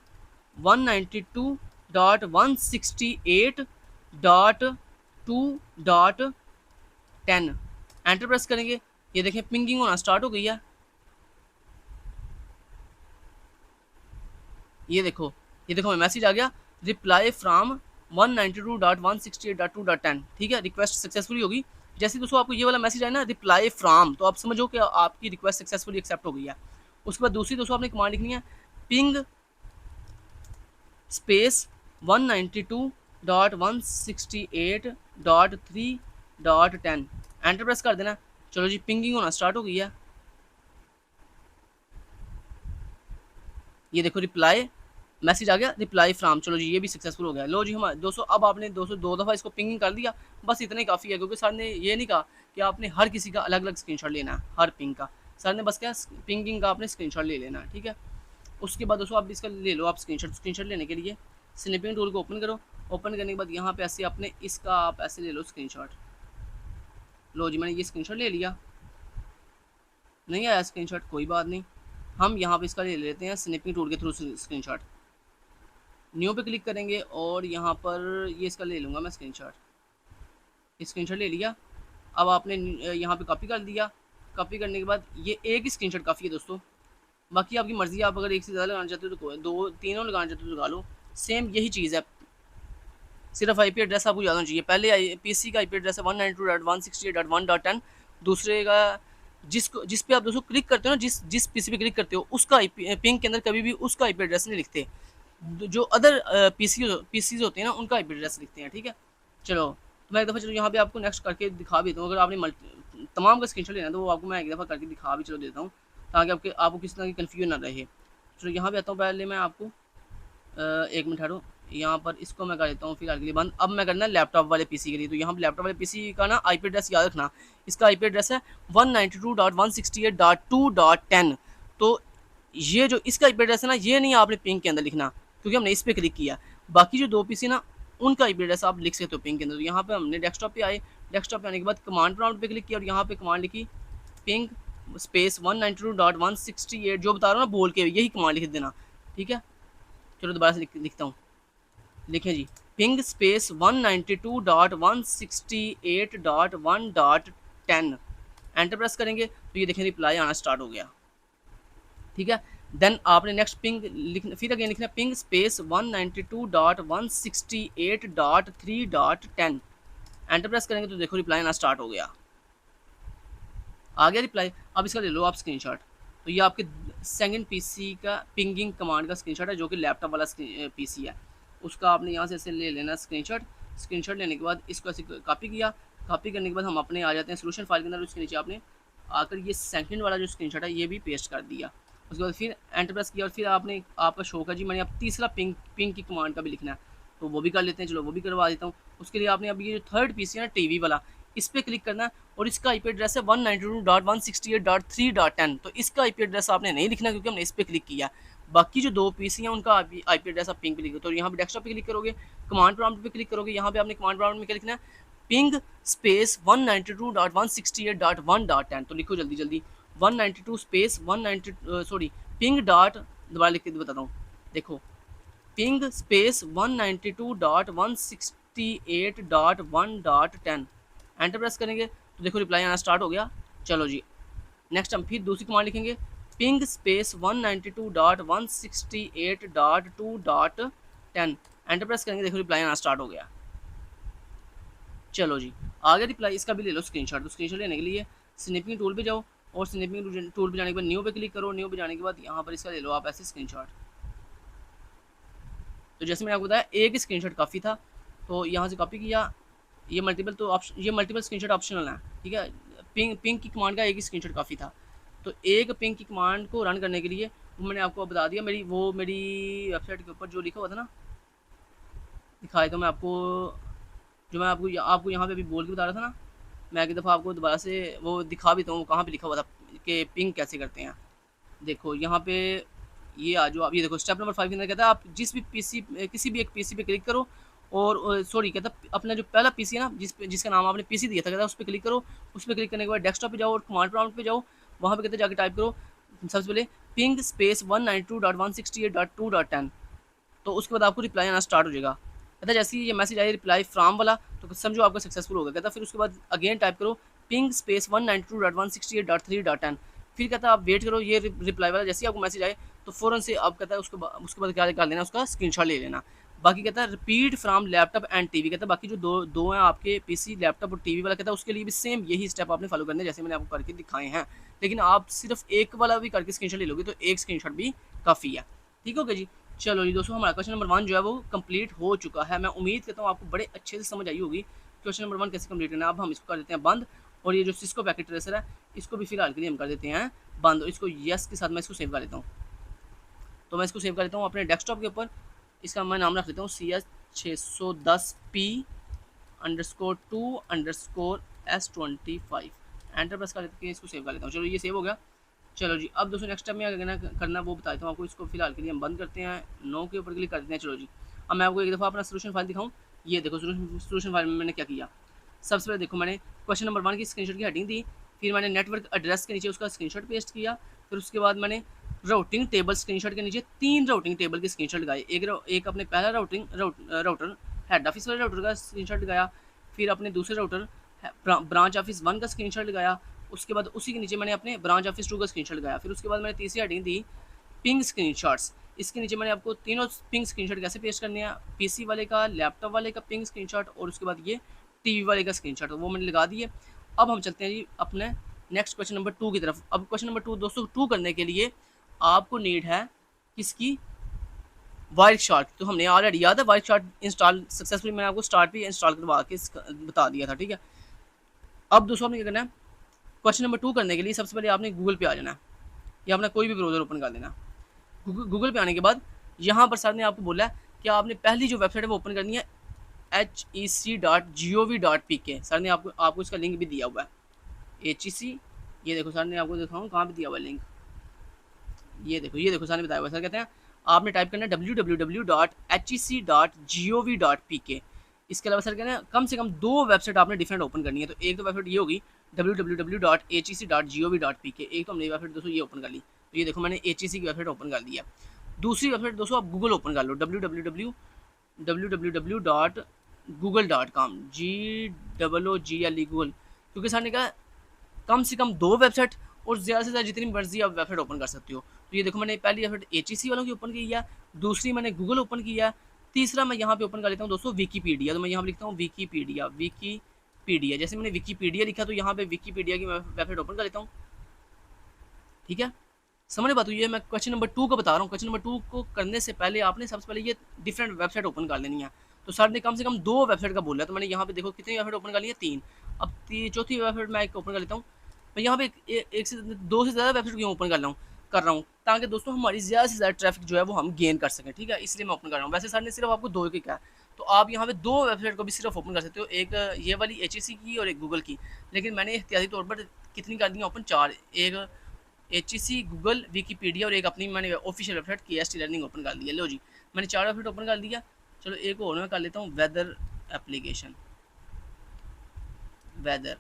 192.168.2.10, एंटर प्रेस करेंगे। ये देखें पिंगिंग होना स्टार्ट हो गई है। ये देखो मैसेज आ गया, रिप्लाई फ्रॉम 192.168.2.10। ठीक है, रिक्वेस्ट सक्सेसफुली होगी। जैसे दोस्तों आपको ये वाला मैसेज आया ना रिप्लाई फ्रॉम, तो आप समझो कि आपकी रिक्वेस्ट सक्सेसफुली एक्सेप्ट हो गई है। उसके बाद दूसरी दोस्तों आपने कमांड लिखनी है पिंग स्पेस 192.168.3.10, एंटर प्रेस कर देना। चलो जी, पिंगिंग होना स्टार्ट हो गई है। ये देखो रिप्लाई मैसेज आ गया, रिप्लाई फ्रॉम। चलो जी, ये भी सक्सेसफुल हो गया। लो जी हमारे दोस्तों, अब आपने दोस्तों 2 दफ़ा इसको पिंगिंग कर दिया, बस इतना ही काफ़ी है, क्योंकि सर ने ये नहीं कहा कि आपने हर किसी का अलग अलग स्क्रीनशॉट लेना है हर पिंग का। सर ने बस क्या पिंगिंग का आपने स्क्रीनशॉट ले लेना है। ठीक है, उसके बाद दोस्तों आप इसका ले लो आप स्क्रीनशॉट लेने के लिए स्निपिंग टूल को ओपन करो। ओपन करने के बाद यहाँ पे ऐसे अपने इसका आप ऐसे ले लो स्क्रीनशॉट। लो जी, मैंने ये स्क्रीनशॉट ले लिया। नहीं आया स्क्रीनशॉट, कोई बात नहीं, हम यहाँ पे इसका ले लेते हैं स्निपिंग टूल के थ्रू स्क्रीनशॉट। न्यू पे क्लिक करेंगे और यहाँ पर ये इसका ले लूँगा मैं स्क्रीनशॉट। स्क्रीनशॉट ले लिया। अब आपने यहाँ पे कॉपी कर दिया। कॉपी करने के बाद ये एक ही स्क्रीनशॉट काफ़ी है दोस्तों, बाकी आपकी मर्ज़ी है, आप अगर एक से ज़्यादा लगाना चाहते हो तो दो तीनों लगाना चाहते हो तो लगा लो। सेम यही चीज़ है, सिर्फ आईपी एड्रेस आपको याद होना चाहिए। पहले पीसी का आईपी एड्रेस है 192.168.1.10, दूसरे का जिस पे आप दोस्तों क्लिक करते हो ना, जिस पीसी पे क्लिक करते हो उसका आईपी पिंग के अंदर कभी भी उसका आईपी एड्रेस नहीं लिखते, जो अदर पीसीज होते हैं ना उनका आईपी एड्रेस लिखते हैं, ठीक है। चलो तो मैं एक दफ़ा चलो यहाँ पे आपको नेक्स्ट करके दिखा भी देता हूँ। अगर आपने तमाम का स्क्रीनशॉट लेना है तो वो आपको मैं एक दफ़ा करके दिखा भी चलो देता हूँ, ताकि आपको किसी तरह की कन्फ्यूजन ना रहे। चलो यहाँ पे आता हूँ, पहले मैं आपको एक मिनट ठहरो, यहाँ पर इसको मैं कर देता हूँ फिलहाल के लिए बंद। अब मैं करना है लैपटॉप वाले पीसी के लिए, तो यहाँ पर लैपटॉप वाले पीसी का ना आईपी एड्रेस याद रखना। इसका आईपी एड्रेस है 192.168.2.10। तो ये जो इसका आईपी एड्रेस है ना, ये नहीं आपने पिंग के अंदर लिखना, क्योंकि हमने इस पर क्लिक किया। बाकी जो दो पीसी ना उनका आईपी एड्रेस आप लिख सकते हो पिंग के अंदर। तो यहाँ पे हमने डेस्कटॉप पे आए, डेस्कटॉप पे आने के बाद कमांड प्रॉम्प्ट पे क्लिक किया और यहाँ पे कमांड लिखी पिंग स्पेस 192.168, जो बता रहा हूँ ना बोल के यही कमांड लिख देना, ठीक है। चलो दोबारा से लिखता हूँ, लिखें जी, पिंग स्पेस 192.168.1.10, एंटर प्रेस करेंगे तो ये देखें रिप्लाई आना स्टार्ट हो गया, ठीक है। देन आपने नेक्स्ट पिंग लिखना, फिर अगेन लिखना पिंग स्पेस 192.168.3.10, एंटर प्रेस करेंगे तो देखो रिप्लाई आना स्टार्ट हो गया, आ गया रिप्लाई। अब इसका ले लो आप स्क्रीनशॉट। तो ये आपके सेकंड पीसी का पिंगिंग कमांड का स्क्रीनशॉट है, जो कि लैपटॉप वाला पीसी है, उसका आपने यहाँ से ऐसे ले लेना स्क्रीनशॉट। स्क्रीनशॉट लेने के बाद इसको ऐसे कॉपी किया। कॉपी करने के बाद हम अपने आ जाते हैं सोल्यूशन फाइल के अंदर, उसके नीचे आपने आकर ये सेकंड वाला जो स्क्रीनशॉट है ये भी पेस्ट कर दिया। उसके बाद फिर एंटर प्रेस किया और फिर आपने आपका शो का जी मैंने अब तीसरा पिंग की कमांड का भी लिखना है, तो वो भी कर लेते हैं। चलो वो भी करवा देता हूँ। उसके लिए आपने अभी ये जो थर्ड पीसी है ना टीवी वाला, इस पर क्लिक करना है और इसका आईपी एड्रेस है 192.168.3.10। तो इसका आईपी एड्रेस आपने नहीं लिखना क्योंकि हमने इस पर क्लिक किया। बाकी जो दो पीसी हैं उनका आईपी एड्रेस आप पिंग पे लिखो। तो यहाँ पे डेस्कटॉप पे क्लिक करोगे, कमांड प्रॉम्प्ट पे क्लिक करोगे, यहाँ पे आपने कमांड प्रॉम्प्ट में क्या लिखना है, पिंग स्पेस 192.168.1.10। तो लिखो जल्दी जल्दी 192 स्पेस 192 सॉरी पिंग डॉट, दोबारा लिख के बताता हूँ, देखो पिंग स्पेस 192.168.1.10, एंटर प्रेस करेंगे तो देखो रिप्लाई आना स्टार्ट हो गया। चलो जी नेक्स्ट हम फिर दूसरी कमांड लिखेंगे, पिंग स्पेस 192.168.2.10, एंटर प्रेस करेंगे, देखो रिप्लाई आना स्टार्ट हो गया। चलो जी आ गया रिप्लाई, इसका भी ले लो स्क्रीनशॉट। तो स्क्रीनशॉट लेने के लिए स्निपिंग टूल पे जाओ और स्निपिंग टूल पे जाने के बाद न्यू पे क्लिक करो। न्यू पे जाने के बाद यहाँ पर इसका ले लो आप ऐसे स्क्रीनशॉट। तो जैसे मैंने आपको बताया एक ही स्क्रीनशॉट काफ़ी था, तो यहाँ से कॉपी किया। ये मल्टीपल स्क्रीनशॉट ऑप्शनल है, ठीक है। पिंग की कमांड का एक ही स्क्रीनशॉट काफ़ी था। तो एक पिंग की कमांड को रन करने के लिए वो मैंने आपको बता दिया, मेरी वेबसाइट के ऊपर जो लिखा हुआ था ना, दिखाया था मैं आपको, जो मैं आपको यहाँ पे अभी बोल के बता रहा था ना, मैं एक दफ़ा आपको दोबारा से वो दिखा भी हूँ कहाँ पे लिखा हुआ था कि पिंग कैसे करते हैं। देखो यहाँ पे ये आ जाओ, आप ये देखो स्टेप नंबर 5 के अंदर कहता है आप किसी भी एक पीसी पे क्लिक करो और सॉरी कहता है अपना जो पहला पीसी है ना जिसका नाम आपने पीसी दिया था, कहता है उस पर क्लिक करो। उस पर क्लिक करने के बाद डेस्कटॉप पे जाओ और कमांड प्रॉम्प्ट पे जाओ, वहाँ पे कहते हैं जाके टाइप करो सबसे पहले पिंग स्पेस 192.168.2.10। तो उसके बाद आपको रिप्लाई आना स्टार्ट हो जाएगा। कहता है जैसे ही ये मैसेज आए रिप्लाई फ्राम वाला, तो समझो आपका सक्सेसफुल होगा। कहता फिर उसके बाद अगेन टाइप करो पिंग स्पेस 192.168.3.10। फिर कहता है आप वेट करो, ये रिप्लाई वाला जैसे ही आपको मैसेज आए तो फ़ौरन से आप कहता है उसके बाद क्या कर लेना, उसका स्क्रीनशॉट ले लेना। बाकी कहता है repeat from laptop and TV, कहता है बाकी जो दो हैं आपके पीसी लैपटॉप और टीवी वाला, कहता है उसके लिए भी सेम यही स्टेप आपने फॉलो करने जैसे मैंने आपको करके दिखाए हैं। लेकिन आप सिर्फ एक वाला भी करके स्क्रीनशॉट ले लोगे तो एक स्क्रीनशॉट भी काफ़ी है, ठीक हो गया जी। चलो जी दोस्तों हमारा क्वेश्चन नंबर 1 जो है वो कंप्लीट हो चुका है। मैं उम्मीद करता हूँ आपको बड़े अच्छे से समझ आई होगी क्वेश्चन नंबर 1 कैसे कंप्लीट करना है। अब हम इसको कर देते हैं बंद और ये जो सिस्को पैकेट ट्रेसर है इसको भी फिलहाल के लिए हम कर देते हैं बंद। इसको यस के साथ मैं इसको सेव कर लेता हूँ। तो मैं इसको सेव कर लेता हूँ अपने डेस्कटॉप के ऊपर। इसका मैं नाम रख लेता हूँ CS610P_2_S25। एंटर प्रेस करके इसको सेव कर लेता हूँ। चलो ये सेव हो गया। चलो जी अब दोस्तों नेक्स्ट टाइम में करना वो बताता हूँ आपको। इसको फिलहाल के लिए हम बंद करते हैं, नो के ऊपर क्लिक कर देते हैं। चलो जी अब मैं आपको एक दफ़ा अपना सोल्यूशन फाइल दिखाऊँ। ये देखो सोल्यूशन फाइल में मैंने क्या किया। सबसे पहले देखो मैंने क्वेश्चन नंबर 1 की स्क्रीनशॉट की हेडिंग दी, फिर मैंने नेटवर्क एड्रेस के नीचे उसका स्क्रीनशॉट पेस्ट किया। फिर उसके बाद मैंने राउटिंग टेबल स्क्रीनशॉट के नीचे 3 राउटिंग टेबल के स्क्रीनशॉट लगाए। एक अपने पहला राउटर हेड ऑफिस वाले राउटर का स्क्रीनशॉट लगाया। फिर अपने दूसरे राउटर ब्रांच ऑफिस 1 का स्क्रीनशॉट लगाया। उसके बाद उसी के नीचे मैंने अपने ब्रांच ऑफिस 2 का स्क्रीनशॉट लगाया। फिर उसके बाद मैंने तीसरी हेडिंग दी पिंग स्क्रीनशॉट्स। इसके नीचे मैंने आपको तीनों पिंग स्क्रीनशॉट कैसे पेस्ट करने हैं, पीसी वाले का, लैपटॉप वाले का पिंग स्क्रीनशॉट और उसके बाद ये टीवी वाले का स्क्रीनशॉट, वो मैंने लगा दिए। अब हम चलते हैं जी अपने नेक्स्ट क्वेश्चन नंबर 2 की तरफ। अब क्वेश्चन नंबर 2 दोस्तों 2 करने के लिए आपको नीड है किसकी, वायरशार्क। तो हमने ऑलरेडी याद है वायरशार्क इंस्टॉल सक्सेसफुली, मैंने आपको स्टार्ट पे इंस्टॉल करवा के बता दिया था, ठीक है। अब दोस्तों आपने क्या करना है, क्वेश्चन नंबर 2 करने के लिए सबसे पहले आपने गूगल पे आ जाना है या अपना कोई भी ब्राउज़र ओपन कर लेना। गूगल पे आने के बाद यहाँ पर सर ने आपको बोला है कि आपने पहली जो वेबसाइट है वो ओपन करनी है hec.gov.pk। सर ने आपको इसका लिंक भी दिया हुआ है HEC, ये देखो सर ने आपको दिखाऊँ कहाँ पे दिया हुआ है लिंक, ये देखो सर ने बताया हुआ। सर कहते हैं आपने टाइप करना है www.hec.gov.pk। इसके अलावा सर कहते हैं कम से कम 2 वेबसाइट आपने डिफरेंट ओपन करनी है। तो एक तो वेबसाइट ये होगी www.hec.gov.pk, एक तो हमने वेबसाइट दोस्तों ये ओपन कर ली। तो ये देखो मैंने HEC की वेबसाइट ओपन कर दी है। दूसरी वेबसाइट दोस्तों आप गूगल ओपन कर लो, www.google.com, GOOGLE गूगल, क्योंकि सर ने कहा कम से कम 2 वेबसाइट और ज़्यादा से ज़्यादा जितनी मर्जी आप वेबसाइट ओपन कर सकते हो। तो ये देखो मैंने पहली वेबसाइट HEC वालों की ओपन की है, दूसरी मैंने गूगल ओपन किया है, तीसरा मैं यहाँ पे ओपन कर लेता हूँ दोस्तों विकीपीडिया। तो मैं यहाँ पे लिखता हूँ विकीपीडिया। जैसे मैंने विकीपीडिया लिखा तो यहाँ पे विकीपीडिया की वेबसाइट ओपन कर लेता हूँ, ठीक है। समझ बात हुई है। मैं क्वेश्चन नंबर 2 को बता रहा हूँ। क्वेश्चन नंबर 2 को करने से पहले आपने सबसे पहले ये डिफरेंट वेबसाइट ओपन कर लेनी है। तो सर ने कम से कम 2 वेबसाइट का बोला है, तो मैंने यहाँ पे देखो कितनी वेबसाइट ओपन कर ली है, 3। अब चौथी वेबसाइट मैं एक ओपन कर लेता हूँ। मैं यहाँ पे एक से 2 से ज़्यादा वेबसाइट क्यों ओपन कर रहा हूँ ताकि दोस्तों हमारी ज़्यादा से ज़्यादा ट्रैफिक जो है वो हम गेन कर सकें, ठीक है, इसलिए मैं ओपन कर रहा हूँ। वैसे सर ने सिर्फ आपको 2 की कहा, तो आप यहाँ पे 2 वेबसाइट को भी सिर्फ ओपन कर सकते हो, एक ये वाली HEC की और एक गूगल की। लेकिन मैंने एहतियाती तौर पर कितनी कर दी ओपन, 4, एक HEC, गूगल, विकीपीडिया और एक अपनी मैंने official website KST learning open कर दिया। लो जी मैंने 4 वेबसाइट ओपन कर दिया। चलो एक और मैं कर लेता हूँ वेदर एप्लीकेशन, वेदर,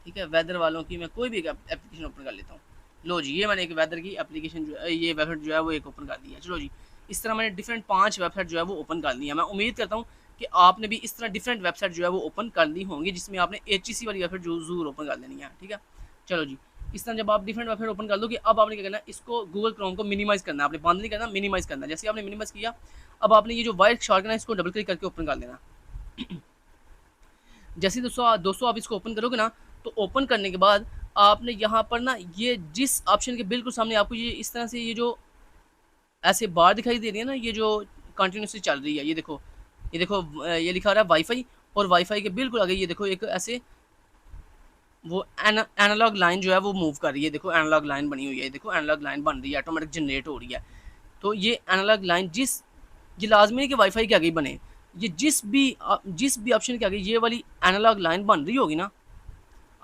ठीक है, वेदर वालों की मैं कोई भी एप्लीकेशन ओपन कर लेता हूँ। लो जी ये मैंने एक वेदर की एप्लीकेशन जो है, ये वेबसाइट जो है वो एक ओपन कर दी है। चलो जी इस तरह मैंने डिफरेंट 5 वेबसाइट जो है वो ओपन कर ली है। मैं उम्मीद करता हूँ कि आपने भी इस तरह डिफरेंट वेबसाइट जो है वो ओपन कर ली होंगी, जिसमें आपने HEC वाली वेबसाइट जरूर ओपन कर लेनी है, ठीक है। चलो जी इस तरह जब आप डिफरेंट वेबसाइट ओपन कर लो कि अब आपने क्या करना है, इसको गूगल क्रोम को मिनिमाइज़ करना है, आपने बंद नहीं करना, मिनिमाइज़ करना है। जैसे आपने मिनिमाइज़ किया, अब आपने ये जो वायरशार्क है ना इसको डबल क्लिक करके ओपन कर लेना। जैसे दोस्तों आप इसको ओपन करोगे ना, तो ओपन करने के बाद आपने यहाँ पर ना ये जिस ऑप्शन के बिल्कुल सामने आपको ये इस तरह से ये जो ऐसे बार दिखाई दे रही है ना, ये जो कंटिन्यूसली चल रही है, ये देखो ये लिखा रहा है वाईफाई, और वाईफाई के बिल्कुल आगे ये देखो एक ऐसे वो एनालॉग लाइन जो है वो मूव कर रही है। देखो एनालॉग लाइन बनी हुई है, देखो एनालॉग लाइन बन रही है, ऑटोमेटिक जनरेट हो रही है। तो ये एनालॉग लाइन ये लाजमी है कि वाईफाई के आगे बने, ये जिस भी ऑप्शन के आगे ये वाली एनालॉग लाइन बन रही होगी ना,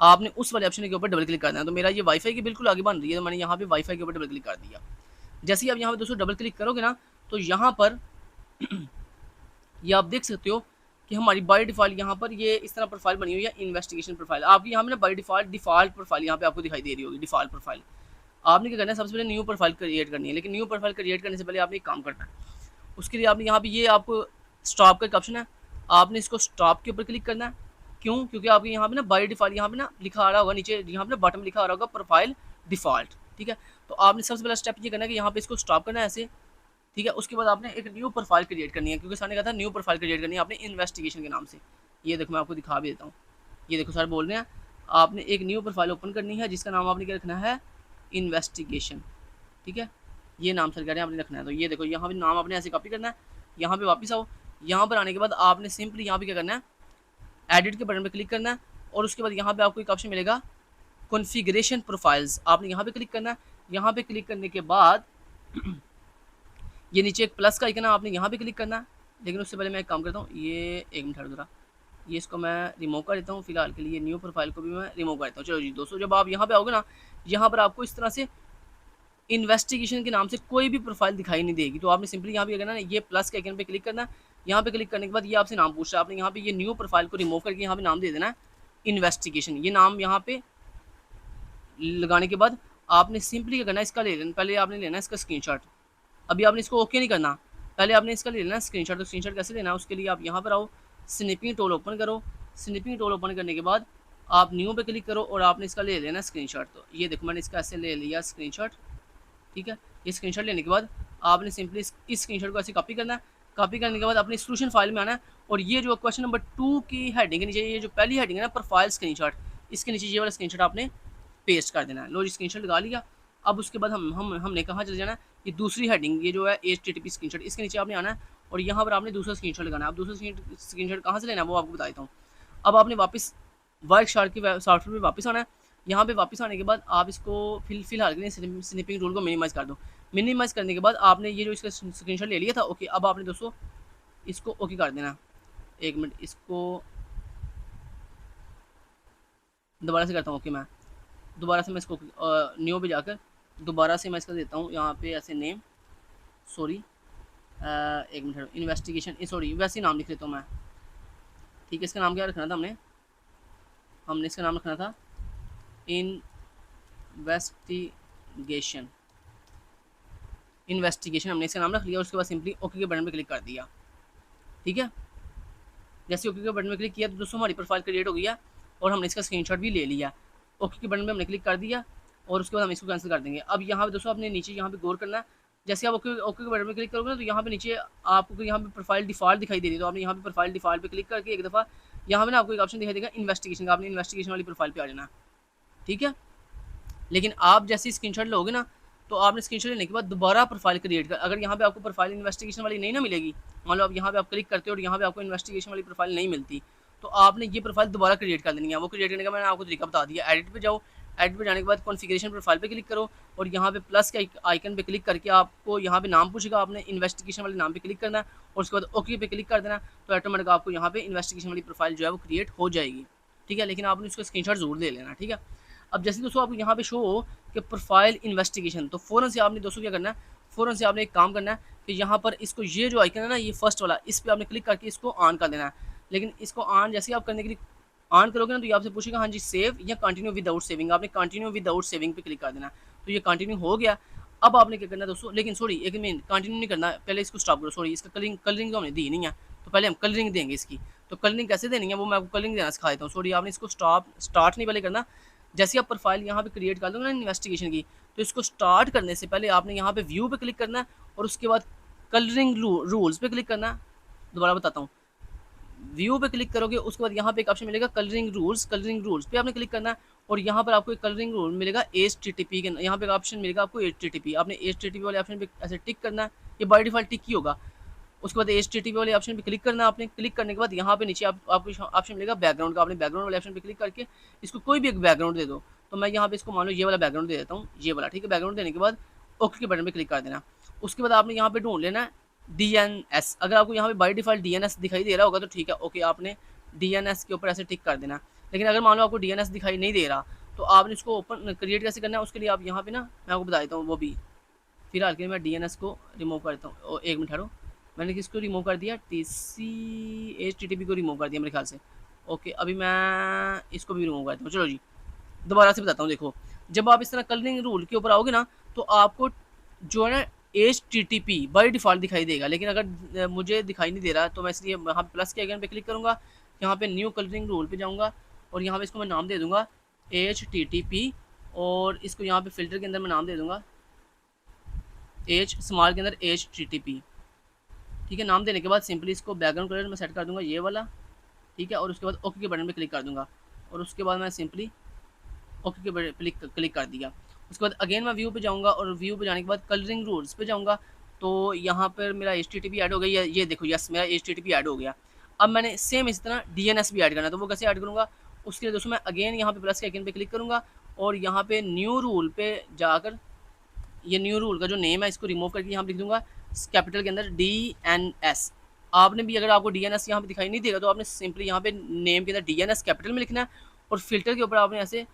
आपने उस वाले ऑप्शन के ऊपर डबल क्लिक करना है। तो मेरा ये वाईफाई के बिल्कुल आगे बन रही है, तो मैंने यहाँ पे वाईफाई के ऊपर डबल क्लिक कर दिया। जैसे ही आप यहाँ पे दोस्तों डबल क्लिक करोगे ना, तो यहाँ पर ये आप देख सकते हो कि हमारी बाय डिफ़ॉल्ट यहाँ पर ये इस तरह प्रोफाइल बनी हुई है, इन्वेस्टिगेशन प्रोफाइल। आपकी यहाँ पे ना बाय डिफ़ॉल्ट प्रोफाइल यहाँ पे आपको दिखाई दे रही होगी, डिफ़ॉल्ट प्रोफाइल। आपने क्या करना है, सबसे पहले न्यू प्रोफाइल क्रिएट करनी है। लेकिन न्यू प्रोफाइल क्रिएट करने से पहले आपने एक काम करना है, उसके लिए आपने यहाँ पे ये आपको स्टॉप का एक ऑप्शन है, आपने इसको स्टॉप के ऊपर क्लिक करना है। क्यों? क्योंकि आपके यहाँ पे ना बाय डिफ़ॉल्ट यहाँ पे ना लिखा आ रहा होगा, नीचे यहाँ पे ना बटन लिखा आ रहा होगा प्रोफाइल डिफ़ॉल्ट, ठीक है। तो आपने सबसे पहला स्टेप ये करना है कि यहाँ पे इसको स्टॉप करना है ऐसे, ठीक है। उसके बाद आपने एक न्यू प्रोफाइल क्रिएट करनी है, क्योंकि सर ने कहा था न्यू प्रोफाइल क्रिएट करनी है आपने इन्वेस्टिगेशन के नाम से। ये देखो मैं आपको दिखा भी देता हूँ, ये देखो सर बोल रहे हैं आपने एक न्यू प्रोफाइल ओपन करनी है जिसका नाम आपने क्या रखना है, इन्वेस्टिगेशन, ठीक है। ये नाम सर कह रहे हैं आपने रखना है। तो ये देखो यहाँ पे नाम आपने ऐसे कॉपी करना है, यहाँ पे वापस आओ, यहाँ पर आने के बाद आपने सिंपली यहाँ पे क्या करना है, एडिट के बटन पर क्लिक करना है, और उसके बाद यहाँ पे आपको एक ऑप्शन मिलेगा कॉन्फ़िगरेशन प्रोफाइल्स, आपने यहाँ पे क्लिक करना है। यहाँ पे क्लिक करने के बाद ये नीचे एक प्लस का आइकन है, आपने यहाँ पे क्लिक करना है। लेकिन उससे पहले मैं एक काम करता हूँ, ये एक मिनट हट जरा, ये इसको मैं रिमूव कर देता हूँ फिलहाल के लिए, न्यू प्रोफाइल को भी मैं रिमूव कर देता हूँ। चलो जी दोस्तों, जब आप यहाँ पे आओगे ना, यहाँ पर आपको इस तरह से इन्वेस्टिगेशन के नाम से कोई भी प्रोफाइल दिखाई नहीं देगी। तो आपने सिंपली यहाँ पे क्या करना है, ये प्लस के आइकन पे क्लिक करना है। यहाँ पे क्लिक करने के बाद ये आपसे नाम पूछ रहा है, आपने यहाँ पे ये न्यू प्रोफाइल को रिमूव करके यहाँ पे नाम दे देना है इन्वेस्टिगेशन। ये नाम यहाँ पे लगाने के बाद आपने सिंपली क्या करना है, इसका ले लेना, पहले आपने लेना है इसका स्क्रीनशॉट। अभी आपने इसको ओके नहीं करना, पहले आपने इसका ले लेना है स्क्रीनशॉट। तो स्क्रीनशॉट कैसे लेना है, उसके लिए आप यहाँ पर आओ, स्निपिंग टूल ओपन करो। स्निपिंग टूल ओपन करने के बाद आप न्यू पे क्लिक करो और आपने इसका ले लेना स्क्रीनशॉट। तो ये देखो मैंने इसका ऐसे ले लिया स्क्रीनशॉट, ठीक है। ये स्क्रीनशॉट लेने के बाद आपने सिंपली इस स्क्रीनशॉट को ऐसे कॉपी करना है। कॉपी करने के बाद अपनी सोल्यूशन फाइल में आना है और ये जो क्वेश्चन नंबर 2 की हेडिंग के नीचे, ये जो पहली हेडिंग है ना, प्रोफाइल स्क्रीनशॉट, इसके नीचे ये वाला स्क्रीनशॉट आपने पेस्ट कर देना है। लो जी, स्क्रीनशॉट लगा लिया। अब उसके बाद हमने कहाँ चले जाना है, ये दूसरी हेडिंग, ये जो है HTTP स्क्रीनशॉट, इसके नीचे आपने आना है और यहाँ पर आपने दूसरा स्क्रीनशॉट लगाना है। अब दूसरा स्क्रीनशॉट कहाँ से लेना है वो आपको बता देता हूँ। अब आपने वापस वर्कशॉप की सॉफ्टवेयर में वापस आना है। यहाँ पे वापस आने के बाद आप इसको फिलहाल के लिए स्निपिंग टूल को मिनिमाइज़ कर दो। मिनिमाइज़ करने के बाद आपने ये जो इसका स्क्रीनशॉट ले लिया था, ओके, अब आपने दोस्तों इसको ओके कर देना। एक मिनट, इसको दोबारा से करता हूँ ओके। मैं दोबारा से मैं इसको न्यू पे जाकर दोबारा से मैं इसका देता हूँ यहाँ पे ऐसे नेम, सॉरी एक मिनट, इन्वेस्टिगेशन, सॉरी वैसे ही नाम लिख लेता हूँ मैं, ठीक है। इसका नाम क्या रखना था हमने इसका नाम रखना था इन्वेस्टिगेशन हमने इसका नाम रख लिया। उसके बाद सिंपली ओके के बटन पे क्लिक कर दिया, ठीक है। जैसे ओके के बटन पे क्लिक किया तो दोस्तों हमारी प्रोफाइल क्रिएट हो गया और हमने इसका स्क्रीनशॉट भी ले लिया। ओके के बटन पे हमने क्लिक कर दिया और उसके बाद हम इसको कैंसिल कर देंगे। अब यहाँ पे दोस्तों आपने नीचे यहाँ पे गौर करना, जैसे आप ओके के बटन पे क्लिक करोगे ना तो यहाँ पे नीचे आपको यहाँ पे प्रोफाइल डिफॉल्ट दिखाई दे रही है। तो आपने यहाँ पे प्रोफाइल डिफॉल्ट पे क्लिक करके एक दफ़ा यहाँ पे ना आपको एक ऑप्शन दिखाई देगा इन्वेस्टिगेशन का, आपने इन्वेस्टिगेशन वाली प्रोफाइल पे आ जाना, ठीक है। लेकिन आप जैसे स्क्रीनशॉट लोगे ना तो आपने स्क्रीनशॉट लेने के बाद दोबारा प्रोफाइल क्रिएट कर, अगर यहाँ पे आपको प्रोफाइल इन्वेस्टिगेशन वाली नहीं ना मिलेगी, मान लो आप यहाँ पे आप क्लिक करते हो और यहाँ पे आपको इन्वेस्टिगेशन वाली प्रोफाइल नहीं मिलती, तो आपने ये प्रोफाइल दोबारा क्रिएट कर देनी है। वो क्रिएट करने का मैंने आपको तरीका बता दिया। एडिट पे जाओ, एडिट पे जाने के बाद कॉन्फ़िगरेशन प्रोफाइल पे क्लिक करो और यहाँ पे प्लस के आइकन पे क्लिक करके आपको यहाँ पे नाम पूछेगा, आपने इन्वेस्टिगेशन वाले नाम पे क्लिक करना है और उसके बाद ओके पे क्लिक कर देना। तो ऑटोमेटिक आपको यहाँ पे इन्वेस्टिगेशन वाली प्रोफाइल जो है वो क्रिएट हो जाएगी, ठीक है। लेकिन आपने उसका स्क्रीनशॉट जरूर ले लेना, ठीक है। अब जैसे दोस्तों आपको यहाँ पे शो हो कि प्रोफाइल इन्वेस्टिगेशन, तो फ़ौरन से आपने दोस्तों क्या करना है, फ़ौरन से आपने एक काम करना है कि यहाँ पर इसको, ये जो आइकन है ना, ये फर्स्ट वाला, इस पर आपने क्लिक करके इसको ऑन कर देना है। लेकिन इसको ऑन जैसे आप करने के लिए ऑन करोगे ना तो ये आपसे पूछेगा हाँ जी सेव या कंटिन्यू विदाउट सेविंग, आपने कंटिन्यू विदाउट सेविंग पे क्लिक कर देना। तो ये कंटिन्यू हो गया। अब आपने क्या करना है दोस्तों, लेकिन सॉरी एक मिनट, कंटिन्यू नहीं करना, पहले इसको स्टॉप करो। सॉरी, इसका कलरिंग तो हमने दी नहीं है, तो पहले हम कलरिंग देंगे इसकी। तो कलरिंग कैसे देनी है वो मैं आपको कलरिंग देना सिखा देता हूँ। सॉरी, आपने इसको स्टार्ट नहीं पहले करना। जैसे आप प्रोफाइल यहाँ पे क्रिएट कर दोगे ना इन्वेस्टिगेशन की, तो इसको स्टार्ट करने से पहले आपने यहाँ पे व्यू पे क्लिक करना है और उसके बाद कलरिंग रूल्स पे क्लिक करना है। दोबारा बताता हूँ, व्यू पे क्लिक करोगे उसके बाद यहाँ पे एक ऑप्शन मिलेगा कलरिंग रूल्स पे आपने क्लिक करना है और यहाँ पर आपको एक कलरिंग रूल मिलेगा HTTP के, यहाँ पे एक ऑप्शन मिलेगा आपको HTTP, आपने HTTP वाले ऑप्शन पे ऐसे टिक करना है, ये बाय डिफॉल्ट टिक ही होगा। उसके बाद HTTP वाले ऑप्शन पे क्लिक करना है आपने। क्लिक करने के बाद यहाँ पे नीचे आपको ऑप्शन मिलेगा बैकग्राउंड का, आपने बैकग्राउंड वाले ऑप्शन पे क्लिक करके इसको कोई भी एक बैकग्राउंड दे दो। तो मैं यहाँ पे इसको मान लो ये वाला बैकग्राउंड दे देता हूँ, ये वाला, ठीक है। बैकग्राउंड देने के बाद ओके के बटन पे क्लिक कर देना। उसके बाद आपने यहाँ पे ढूंढ लेना है DNS। अगर आपको यहाँ पे बाई डिफॉल्ट DNS दिखाई दे रहा होगा तो ठीक है, ओके, आपने DNS के ऊपर ऐसे टिक कर देना। लेकिन अगर मान लो आपको DNS दिखाई नहीं दे रहा तो आपने इसको ओपन क्रिएट कैसे करना है, उसके लिए आप यहाँ पे ना मैं आपको बता देता हूँ। वो भी फिलहाल के लिए मैं DNS को रिमूव करता हूँ। एक मिनट ठहरो, मैंने किसको रिमूव कर दिया, HTTP को रिमूव कर दिया मेरे ख्याल से। ओके, अभी मैं इसको भी रिमूव करता हूँ। चलो जी, दोबारा से बताता हूँ। देखो, जब आप इस तरह कलरिंग रूल के ऊपर आओगे ना तो आपको जो है ना HTTP बाई डिफ़ॉल्ट दिखाई देगा। लेकिन अगर मुझे दिखाई नहीं दे रहा तो मैं इसलिए यहाँ प्लस के आइकन पे क्लिक करूँगा, यहाँ पे न्यू कलरिंग रूल पे जाऊँगा और यहाँ पे इसको मैं नाम दे दूँगा HTTP और इसको यहाँ पे फिल्टर के अंदर मैं नाम दे दूँगा स्मॉल के अंदर HTTP, ठीक है। नाम देने के बाद सिंपली इसको बैकग्राउंड कलर में सेट कर दूँगा ये वाला, ठीक है। और उसके बाद ओके के बटन पे क्लिक कर दूँगा और उसके बाद मैं सिंपली ओके के बटन क्लिक कर दिया। उसके बाद अगेन मैं व्यू पे जाऊँगा और व्यू पे जाने के बाद कलरिंग रूल्स पे जाऊँगा तो यहाँ पर मेरा HTTP ऐड हो गया। ये देखो, यस, मेरा HTTP ऐड हो गया। अब मैंने सेम इस तरह DNS भी ऐड करना है, तो वो कैसे ऐड करूँगा, उसके लिए दोस्तों मैं अगेन यहाँ पे प्लस के आइकन पे क्लिक करूँगा और यहाँ पे न्यू रूल पे जाकर ये न्यू रूल का जो नेम है इसको रिमूव करके यहाँ लिख दूँगा कैपिटल के अंदर DNS। आपने भी अगर आपको DNS यहाँ पे दिखाई नहीं देगा तो आपने सिंपली यहाँ पे नेम के अंदर DNS कैपिटल में लिखना है और फिल्टर के ऊपर आपने ऐसे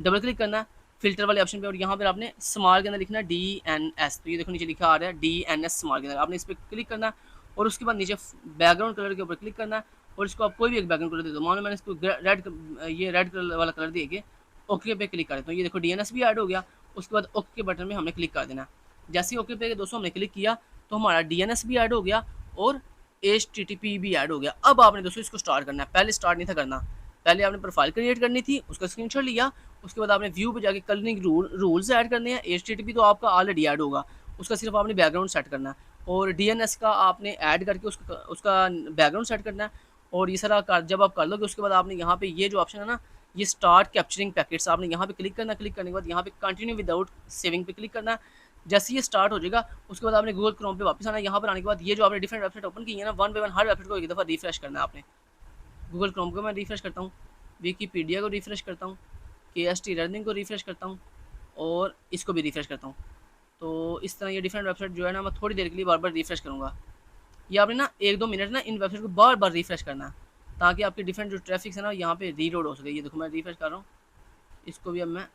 डबल क्लिक करना है फिल्टर वाले ऑप्शन पे और यहाँ पर आपने स्मॉल के अंदर लिखना है DNS। तो ये देखो नीचे लिखा आ रहा है DNS स्मॉल के अंदर, आपने इस पर क्लिक करना और उसके बाद नीचे बैकग्राउंड कलर के ऊपर क्लिक करना और इसको आप कोई भी एक बैकग्राउंड कलर दे दो। मान लो मैंने इसको रेड कलर वाला कलर दे के ओके पे क्लिक कर देता हूँ। ये देखो DNS भी ऐड हो गया। उसके बाद ओके के बटन में हमने क्लिक कर देना। जैसे ही ओके पे दोस्तों हमने क्लिक किया तो हमारा DNS भी ऐड हो गया और HTTP भी ऐड हो गया। अब आपने दोस्तों इसको स्टार्ट करना है, पहले स्टार्ट नहीं था करना। पहले आपने प्रोफाइल क्रिएट करनी थी, उसका स्क्रीनशॉट लिया, उसके बाद आपने व्यू पे जाके कलरिंग रूल्स ऐड करने हैं। HTTP तो आपका ऑलरेडी ऐड होगा, उसका सिर्फ आपने बैकग्राउंड सेट करना है और DNS का आपने ऐड करके उसका बैकग्राउंड सेट करना है। और ये सारा जब आप कर लोगे उसके बाद आपने यहाँ पे ये जो ऑप्शन है ना, ये स्टार्ट कैप्चरिंग पैकेट्स, आपने यहाँ पे क्लिक करना। क्लिक करने के बाद यहाँ पे कंटिन्यू विदाउट सेविंग पे क्लिक करना। जैसे ये स्टार्ट हो जाएगा उसके बाद आपने गूगल क्रोम पे वापस आना। यहाँ पर आने के बाद ये जो आपने डिफरेंट वेबसाइट ओपन की है ना, one by one her website को एक दफ़ा रिफ्रेश करना है आपने। गूगल क्रोम को मैं रिफ्रेश करता हूँ, विकीपीडिया को रिफ्रेश करता हूँ, KST लर्निंग को रिफ्रेश करता हूँ और इसको भी रिफ्रेश करता हूँ। तो इस तरह ये डिफरेंट वेबसाइट जो है ना, मैं थोड़ी देर के लिए बार बार रिफ्रेश करूँगा। ये आपने ना 1-2 मिनट ना इन वेबसाइट को बार बार रिफ्रेश करना है ताकि आपकी डिफरेंट जो ट्रैफिक है ना यहाँ पे रीलोड हो सके। ये देखो मैं रिफ्रेश कर रहा हूँ, इसको भी अब मैं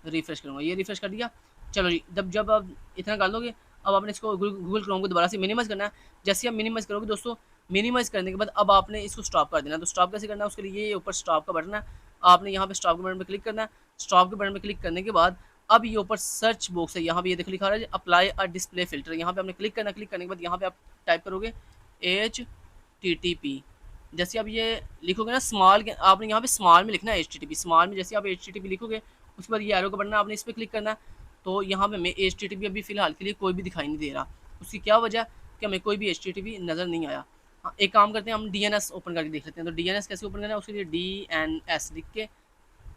रिफ्रेश करूँगा। ये रिफ्रेश कर दिया। चलो जी, जब आप इतना कर लोगे अब आपने इसको गूगल क्रोम को दोबारा से मिनिमाइज़ करना है। जैसे आप मिनिमाइज़ करोगे दोस्तों, मिनिमाइज़ करने के बाद अब आपने इसको स्टॉप कर देना। तो स्टॉप कैसे करना है, उसके लिए ये ऊपर स्टॉप का बटन है, आपने यहाँ पे स्टॉप के बटन पे क्लिक करना है। स्टॉप के बटन पे क्लिक करने के बाद अब ये ऊपर सर्च बॉक्स है, यहाँ पे ये देखो लिखा है अप्लाई अ डिस्प्ले फिल्टर, यहाँ पे आपने क्लिक करना। क्लिक करने के बाद यहाँ पे आप टाइप करोगे HTTP। जैसे आप ये लिखोगे ना स्मॉल के, आपने यहाँ पे स्मॉल में लिखना है HTTP। स्मॉल में जैसे आप HTTP लिखोगे उसके बाद ये एरो का बटन आपने इस पर क्लिक करना है। तो यहाँ पे हमें HTTP अभी फ़िलहाल के लिए कोई भी दिखाई नहीं दे रहा। उसकी क्या वजह कि हमें कोई भी HTTP नज़र नहीं आया। हाँ, एक काम करते हैं, हम DNS ओपन करके देख लेते हैं। तो DNS कैसे ओपन करना है, उसके लिए DNS लिख के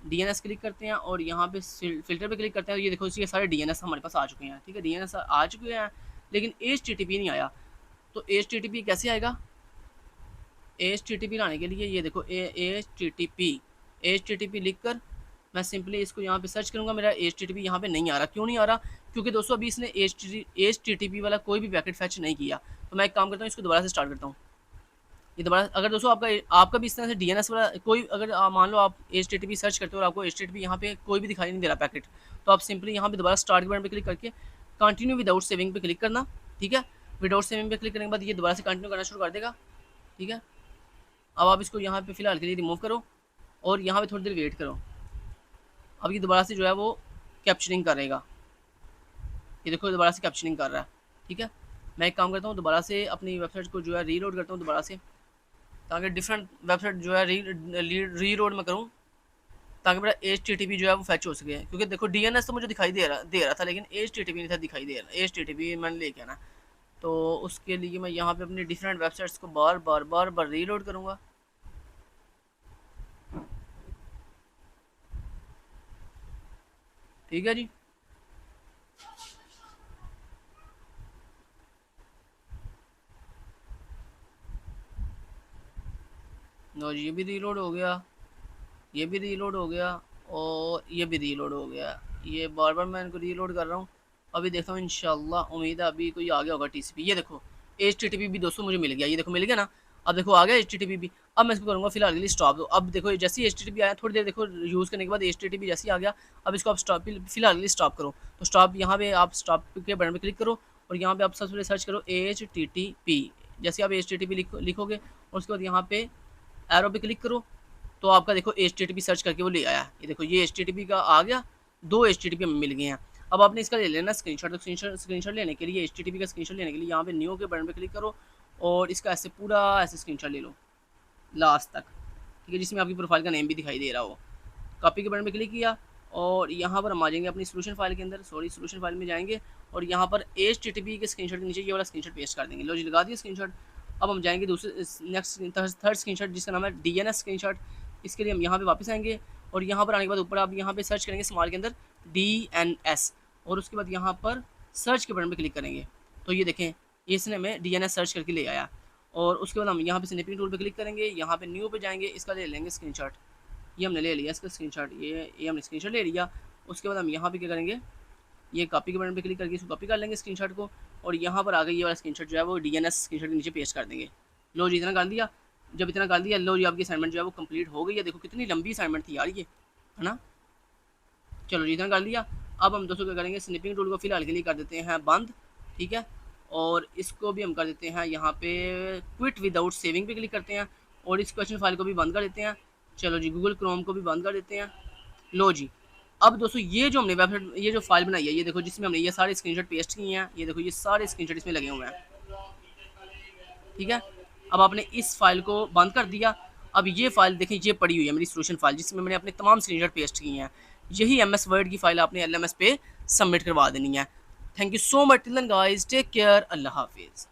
DNS क्लिक करते हैं और यहाँ पे फिल्टर पे क्लिक करते हैं। ये देखो ये सारे DNS हमारे पास आ चुके हैं। ठीक है, DNS आ चुके हैं लेकिन HTTP नहीं आया। तो HTTP कैसे आएगा, HTTP लाने के लिए ये देखो HTTP लिख कर मैं सिंपली इसको यहाँ पे सर्च करूँगा। मेरा HTTP यहाँ पे नहीं आ रहा। क्यों नहीं आ रहा, क्योंकि दोस्तों अभी इसने HTTP वाला कोई भी पैकेट फैच नहीं किया। तो मैं एक काम करता हूँ, इसको दोबारा से स्टार्ट करता हूँ। ये दोबारा अगर दोस्तों आपका भी इस तरह से DNS वाला कोई, अगर मान लो आप HTTP सर्च करते हो और आपको HTTP यहाँ पे कोई भी दिखाई नहीं दे रहा पैकेट, तो आप सिंपली यहाँ पे दोबारा स्टार्ट के बटन पे क्लिक करके कंटिन्यू विदाउट सेविंग पे क्लिक करना। ठीक है, विदाउट सेविंग पे क्लिक करने के बाद ये दोबारा से कंटिन्यू करना शुरू कर देगा। ठीक है, अब आप इसको यहाँ पे फ़िलहाल के लिए रिमूव करो और यहाँ पे थोड़ी देर वेट करो। अब ये दोबारा से जो है वो कैप्चरिंग करेगा। ये देखो दोबारा से कैप्चरिंग कर रहा है। ठीक है, मैं एक काम करता हूँ, दोबारा से अपनी वेबसाइट को जो है रीलोड करता हूँ दोबारा से, ताकि डिफरेंट वेबसाइट जो है रीलोड में करूँ ताकि मेरा HTTP जो है वो फैच हो सके। क्योंकि देखो DNS तो मुझे दिखाई दे रहा था लेकिन HTTP नहीं था दिखाई दे रहा। HTTP मैंने लेके आना, तो उसके लिए मैं यहाँ पे अपनी डिफरेंट वेबसाइट्स को बार बार रीलोड करूँगा। ठीक है जी, लो जी, ये भी रीलोड हो गया, ये भी रीलोड हो गया और ये भी रीलोड हो गया। ये बार बार मैं इनको रीलोड कर रहा हूँ। अभी देखता हूँ इंशाल्लाह, उम्मीद है अभी कोई आ गया होगा TCP। ये देखो HTTP भी दोस्तों मुझे मिल गया। ये देखो मिल गया ना, अब देखो आ गया HTTP भी। अब मैं इसको करूँगा फिलहाल के लिए स्टॉप दो। अब देखो जैसे ही HTTP आया, थोड़ी देर देखो यूज़ करने के बाद HTTP जैसे ही आ गया, अब इसको आप स्टॉप फिलहाल के लिए स्टॉप करो। तो स्टॉप यहाँ पे आप स्टॉप के बटन पर क्लिक करो और यहाँ पे आप सबसे पहले सर्च करो HTTP। जैसे आप HTTP लिखोगे और उसके बाद यहाँ पे एरो पे क्लिक करो तो आपका देखो HTTP सर्च करके वो ले आया। ये देखो ये HTTP का आ गया, 2 HTTP हमें मिल गए हैं। अब आपने इसका ले लेना स्क्रीनशॉट। तो स्क्रीनशॉट लेने के लिए, HTTP का स्क्रीनशॉट लेने के लिए यहाँ पे न्यू के बटन पे क्लिक करो और इसका ऐसे पूरा ऐसे स्क्रीनशॉट ले लो लास्ट तक। ठीक है, जिसमें आपकी प्रोफाइल का नेम भी दिखाई दे रहा हो। कॉपी के बटन पे क्लिक किया और यहाँ पर हम आ जाएंगे अपनी सोल्यूशन फाइल के अंदर। सोल्यूशन फाइल में जाएंगे और यहाँ पर HTTP के स्क्रीनशॉट के नीचे ये वाला स्क्रीनशॉट पेस्ट कर देंगे। लो जी, लगा दिया स्क्रीनशॉट। अब हम जाएंगे दूसरे नेक्स्ट थर्ड स्क्रीनशॉट जिसका नाम है DNS स्क्रीनशॉट। इसके लिए हम यहाँ पे वापस आएंगे और यहाँ पर आने के बाद ऊपर आप यहाँ पे सर्च करेंगे स्मॉल के अंदर DNS और उसके बाद यहाँ पर सर्च के बटन पे क्लिक करेंगे। तो ये देखें ये इसने हमें DNS सर्च करके ले आया। और उसके बाद हम यहाँ पे स्नैपिंग टूल पे क्लिक करेंगे, यहाँ पे न्यू पे जाएंगे, इसका ले लेंगे स्क्रीनशॉट। ये हमने ले लिया इसका स्क्रीनशॉट, ये हमने स्क्रीनशॉट ले लिया। उसके बाद हम यहाँ पे क्या करेंगे, ये कॉपी के बटन पे क्लिक करके इसको कॉपी कर लेंगे स्क्रीनशॉट को और यहाँ पर आ गई ये वाला स्क्रीनशॉट जो है वो DNS स्क्रीनशॉट के नीचे पेस्ट कर देंगे। लो जी, इतना कर दिया। जब इतना कर दिया, लो जी आपकी असाइनमेंट जो है वो कंप्लीट हो गई है। देखो कितनी लंबी असाइनमेंट थी यार ये, है ना। चलो जी, इतना कर लिया। अब हम दोस्तों क्या करेंगे, स्निपिंग टूल को फिलहाल के लिए कर देते हैं बंद। ठीक है, और इसको भी हम कर देते हैं यहाँ पे क्विट विदाउट सेविंग पे क्लिक करते हैं और इस क्वेश्चन फाइल को भी बंद कर देते हैं। चलो जी गूगल क्रोम को भी बंद कर देते हैं। लो जी, अब दोस्तों ये जो हमने वेबसाइट, ये जो फाइल बनाई है, ये देखो जिसमें हमने ये सारे स्क्रीनशॉट पेस्ट किए हैं, ये देखो ये सारे स्क्रीनशॉट इसमें लगे हुए हैं, ठीक है। अब आपने इस फाइल को बंद कर दिया। अब ये फाइल देखें, ये पड़ी हुई है मेरी सोल्यूशन फाइल, जिसमें मैंने अपने तमाम स्क्रीनशॉट पेस्ट किए हैं। यही MS वर्ड की फाइल आपने LMS पे सबमिट करवा देनी है। Thank you so much till then guys, take care, अल्लाह हाफिज़।